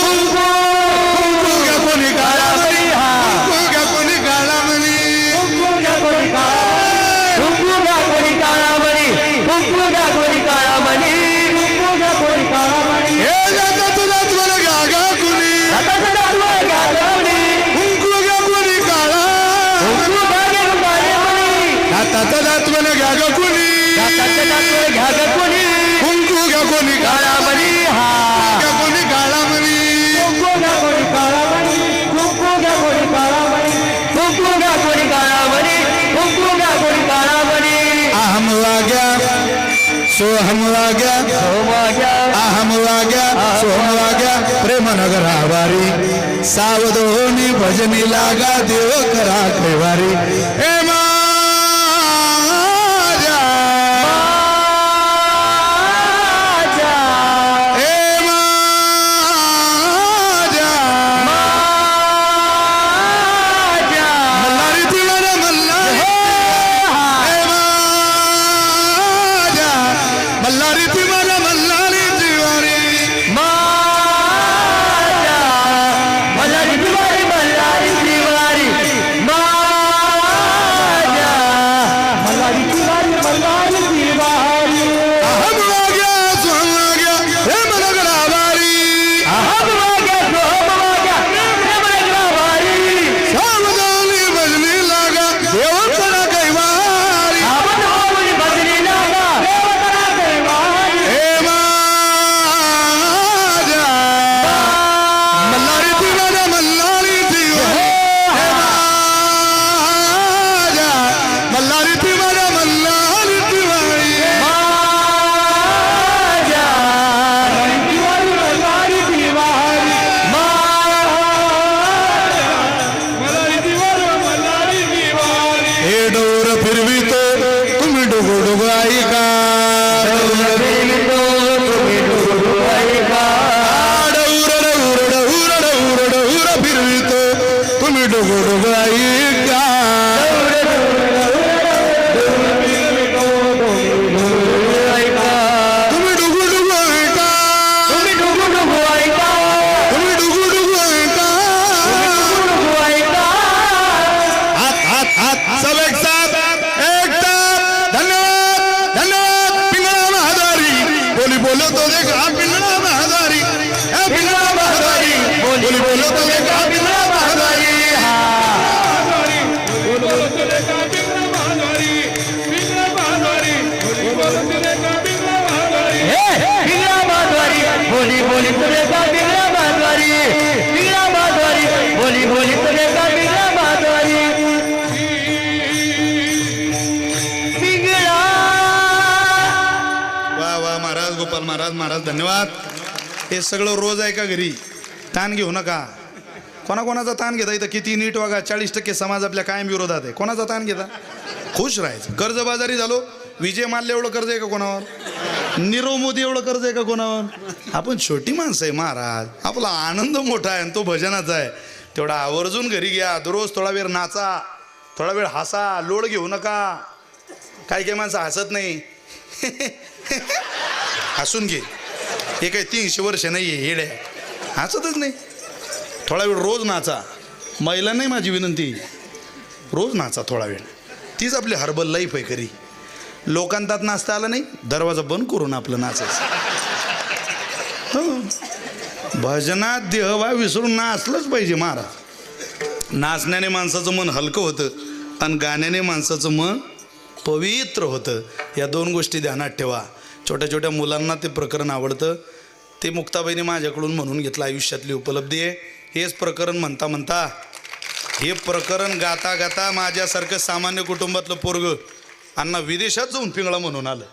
कुंकू घ्या कोणी काळामणी कुंकू घ्या कोणी काळामणी
कुंकुगा कोणी काळामणी कुंकुगा कोणी काळामणी कुंकुगा कोणी काळामणी
हे जाता तुला तुला घ्या ग कुणी
आता गावणी
कुंकू घ्या कोणी काळा
कुंकुगा घेऊन काळामणी
हातात दातवन घ्या ग कुणी
घ्या ग कोणी
कुंकू घ्या कोणी
काळामणी हा
घ्या कोणी काळामणी
कुंकुगा कोणी काळामणी कुंकुगा कोणी काळामणी कुंकुगा कोणी काळामणी कुंकुगा कोणी काळामणी
अहम वाग्या सोहम वाग्या
सोमाग्या
अहम वाग्या सोहम वाग्या प्रेम नगरावारी सावधोनी भजनी लागा देव करा कैवारी हे माझ्या
माझ्या
हे माझ्या
माझ्या
मल्हारी तुला मल्हारी हे माझ्या मल्हारी तुम्हाला मल्हारी तिवारी
माझ्या मल्हारी तिवारी मल्हारी तिवारी माझ्या मल्हारी तिवारी मल्हारी तिवारी
अहम वाग्या सोहम वाग्या प्रेम नगरावारी
अहम वाग्या सोहम वाग्या प्रेम नगरावारी
सावधानी भजनी लागा देव करा कैवारी
आपण होऊन भजनी लागा देवताला कैवारी
हे माझ्या मल्हारी तिवारी मल्हारी तिवारी हे माझ्या मल्हारी तिवारी मल्हारी तिवारी
माझ्या तिवारी मल्हारी तिवारी
मल्हारी तिवारी मल्हारी तिवारी
हे डोर फिरवितो तुम्ही डुगु डुगु ऐका डौर डौर डौर डौर डौर फिरवितो तुम्ही डुगु डुगु ऐका तुम्ही डुगु डुगु ऐका तुम्ही डुगु डुगु ऐका हात हात हात सब एक साथ धन्यवाद धन्यवाद पिंगळा महादारी बोली बोलो तो देखा पिंगळा महादारी ए पिंगळा महादारी बोली बोलो तो देखा पिंगळा महादारी
बोलो तुले का बिंगरा महाद्वारी बिंगरा महाद्वारी बोलो तुले का बिंगरा महाद्वारी
बिगड़ा माधवारी बोली बोली तुझे का बिगड़ा माधवारी बिगड़ा माधवारी बोली बोली तुझे का बिगड़ा माधवारी बिगड़ा
वा वा महाराज गोपाल महाराज महाराज धन्यवाद हे सगळं रोज आहे का घरी ताण घेऊ नका कोणाकोणाचा ताण घेता इथं किती नीट वागा 40% समाज आपल्या कायम विरोधात आहे कोणाचा ताण घेता खुश राहायचं कर्जबाजारी झालो विजय माल्य एवढं कर्ज आहे का कोणावर नीरव मोदी एवढं कर्ज आहे का कोणावर आपण छोटी माणसं आहे महाराज आपला आनंद मोठा आहे आणि तो भजनाचा आहे तेवढा आवर्जून घरी घ्या दररोज थोडा वेळ नाचा थोडा वेळ हसा लोड घेऊ नका काही काही माणसं हसत नाही हसून घे हे काही 300 वर्ष नाही आहे हेड आहे हसतच नाही थोडा वेळ रोज नाचा महिला नाही माझी विनंती रोज नाचा थोडा वेळ तीच आपली हर्बल लाईफ आहे खरी लोकांतात नाचता आलं नाही दरवाजा बंद करून आपलं नाचायचं भजनात देहवा विसरून नाचलंच पाहिजे महाराज नाचण्याने माणसाचं मन हलकं होतं आणि गाण्याने माणसाचं मन पवित्र होतं या दोन गोष्टी ध्यानात ठेवा छोट्या छोट्या मुलांना ते प्रकरण आवडतं ते मुक्ताबाईने माझ्याकडून म्हणून घेतलं आयुष्यातली उपलब्धी आहे हेच प्रकरण म्हणता म्हणता हे प्रकरण गाता गाता माझ्यासारखं सामान्य कुटुंबातलं पोरग अण्णा विदेशात जाऊन पिंगळा म्हणून आलं.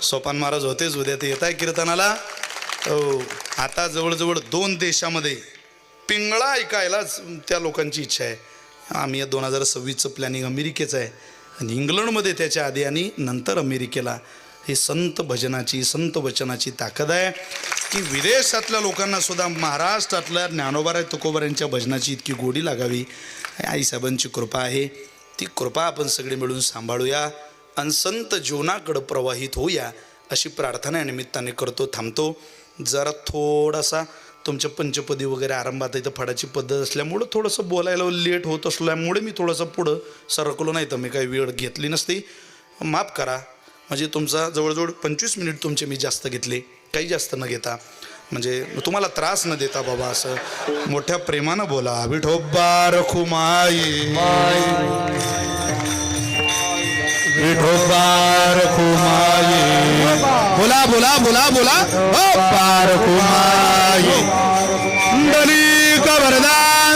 सोपान महाराज होतेच, उद्या ते येत आहे कीर्तनाला. आता जवळजवळ 2 देशामध्ये पिंगळा ऐकायलाच त्या लोकांची इच्छा आहे. आम्ही 2026चं प्लॅनिंग अमेरिकेचं आहे आणि इंग्लंडमध्ये त्याच्या आधी आणि नंतर अमेरिकेला. ही संत भजनाची, संत वचनाची ताकद आहे की विदेशातल्या लोकांना सुद्धा महाराष्ट्रातल्या ज्ञानोबाराय तुकोबार यांच्या भजनाची इतकी गोडी लागावी. आईसाहेबांची कृपा आहे. ती कृपा आपण सगळे मिळून सांभाळूया आणि संत जीवनाकडं प्रवाहित होऊया अशी प्रार्थना या निमित्ताने करतो. थांबतो. जरा थोडासा तुमच्या पंचपदी वगैरे आरंभात इथं फडाची पद्धत असल्यामुळं थोडंसं बोलायला लेट होत असल्यामुळे मी थोडंसं पुढं सरकलो, नाही तर मी काही वेळ घेतली नसती. माफ करा. म्हणजे तुमचा जवळजवळ 25 मिनिट तुमचे मी जास्त घेतले, काही जास्त न घेता, म्हणजे तुम्हाला त्रास न देता बाबा असं मोठ्या प्रेमानं बोला. विठोबा रखुमाई, विठोबा रखुमाई, बोला बोला बोला बोला. पार कुमाई दली का वरदान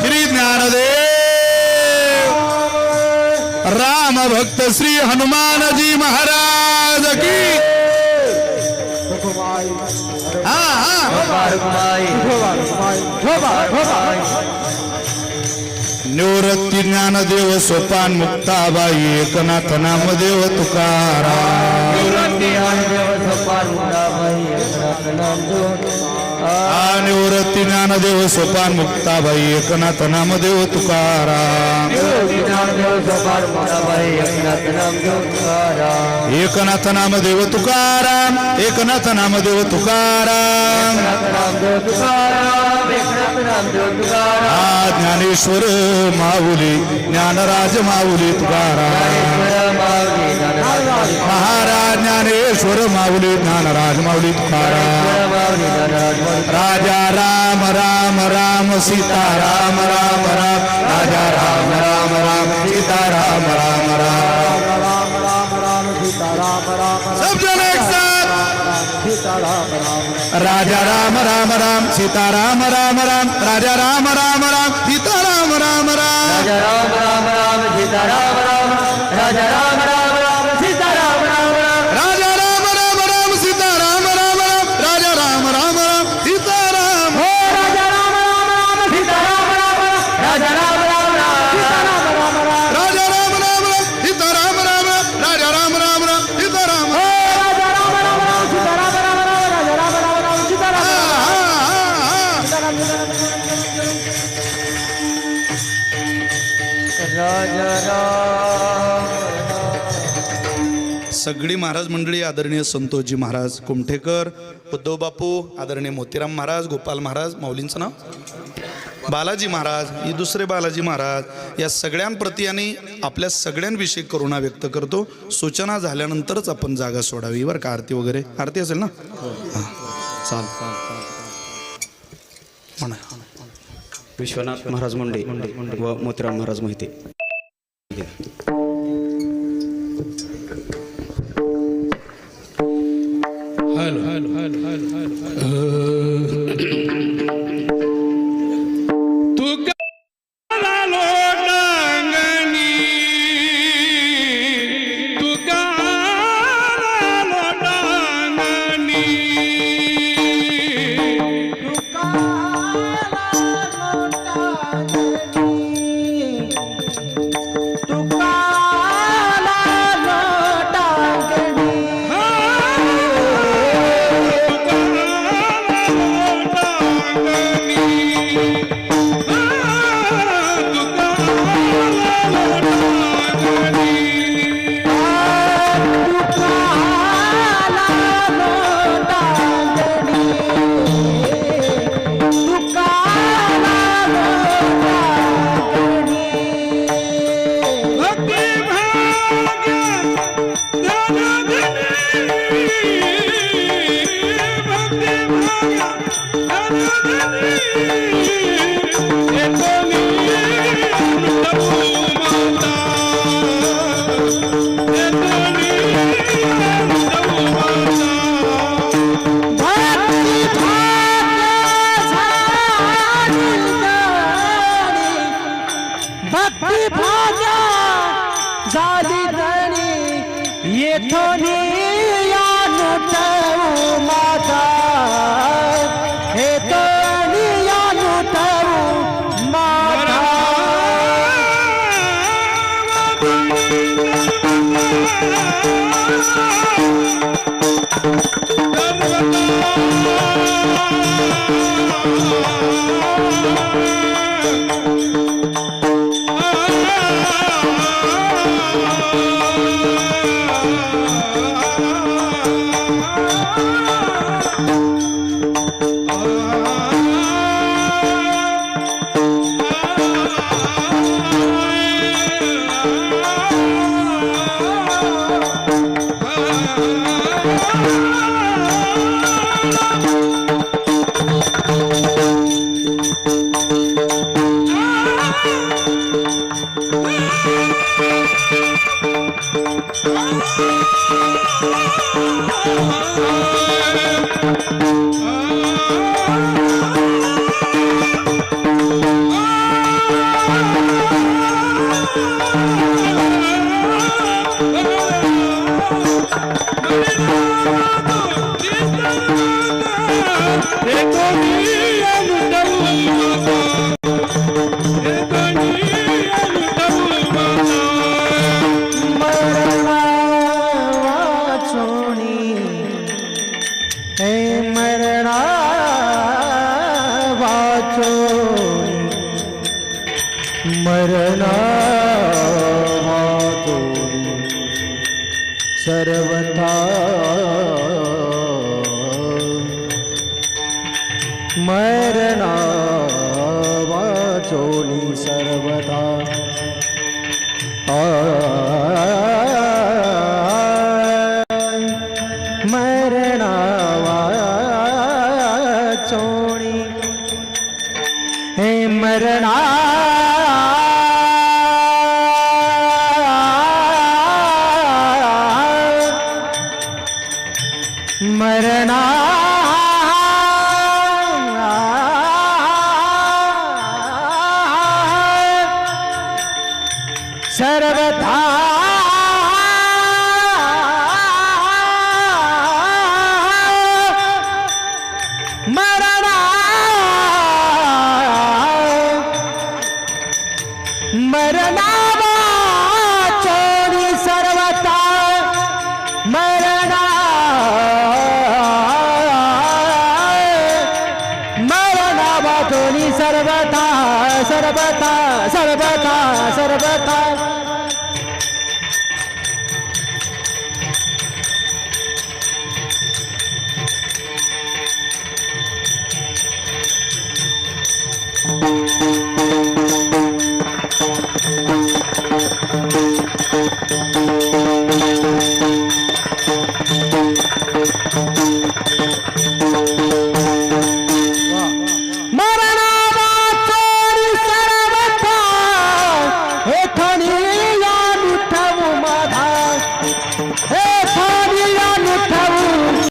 श्री ज्ञानदेव राम भक्त श्री हनुमानजी महाराज की. निवृत्ती ज्ञानदेव सोपान मुक्ताबाई एकनाथ नामदेव तुकाराम. निवृत्ती ज्ञानदेव सोपान मुक्ताबाई एकनाथ नामदेव तुकाराम. एकनाथ नामदेव तुकाराम, एकनाथ नामदेव तुकाराम. ज्ञानेश्वर माऊली, ज्ञानराज माऊली तुकाराम. महाराज ज्ञानेश्वर माऊली, ज्ञानराज माऊली तुकाराम. राजा राम राम राम सीता राम राम राम. राजा राम राम राम सीता राम राम राम. सब जन एक साथ. राजा राम राम राम सीता राम राम राम. राजा राम राम राम सीता राम राम राम.
राजा राम राम राम सीता राम राम. राजा राम राम राम सीता राम राम राम.
राजा राम राम राम सीता राम राम राम. राजा राम राम राम सीता राम.
हो राजा राम राम राम सीता राम राम राम. राजा राम राम राम सीता राम राम राम.
राजा राम राम राम सीता राम राम राम. राजा राम राम राम सीता राम.
हो राजा राम राम राम सीता राम राम राम. राजा राम राम राम सीता राम राम राम. राजा राम.
सगळी महाराज मंडळी, आदरणीय संतोषजी महाराज कुमठेकर, उद्धव बापू, आदरणीय मोतीराम महाराज, गोपाल महाराज, माऊलींचं नाव बालाजी महाराज, हे दुसरे बालाजी महाराज, या सगळ्यांप्रती आणि आपल्या सगळ्यांविषयी करुणा व्यक्त करतो. सूचना झाल्यानंतरच आपण जागा सोडावी बरं का. आरती वगैरे, आरती असेल ना? चाल म्हणा.
विश्वनाथ महाराज मुंडे व Motiram Maharaj Mohite.
Hello hello hello hello hello. तू गाला लोटांगणी, तू गाला लोटांगणी.
भक्ती भाजा झाली धणी येथून या लुटवू माझा येथून या लुटवू माझा मरणा सर्वथा मरणा वाचोनी सर्वथा मरणा वाचोनी हे मरणा मरणा सर्वथा मरणा मरणा वाचोनी सर्वथा मरणा सर्वथा सर्वथा सर्वथा सर्वथा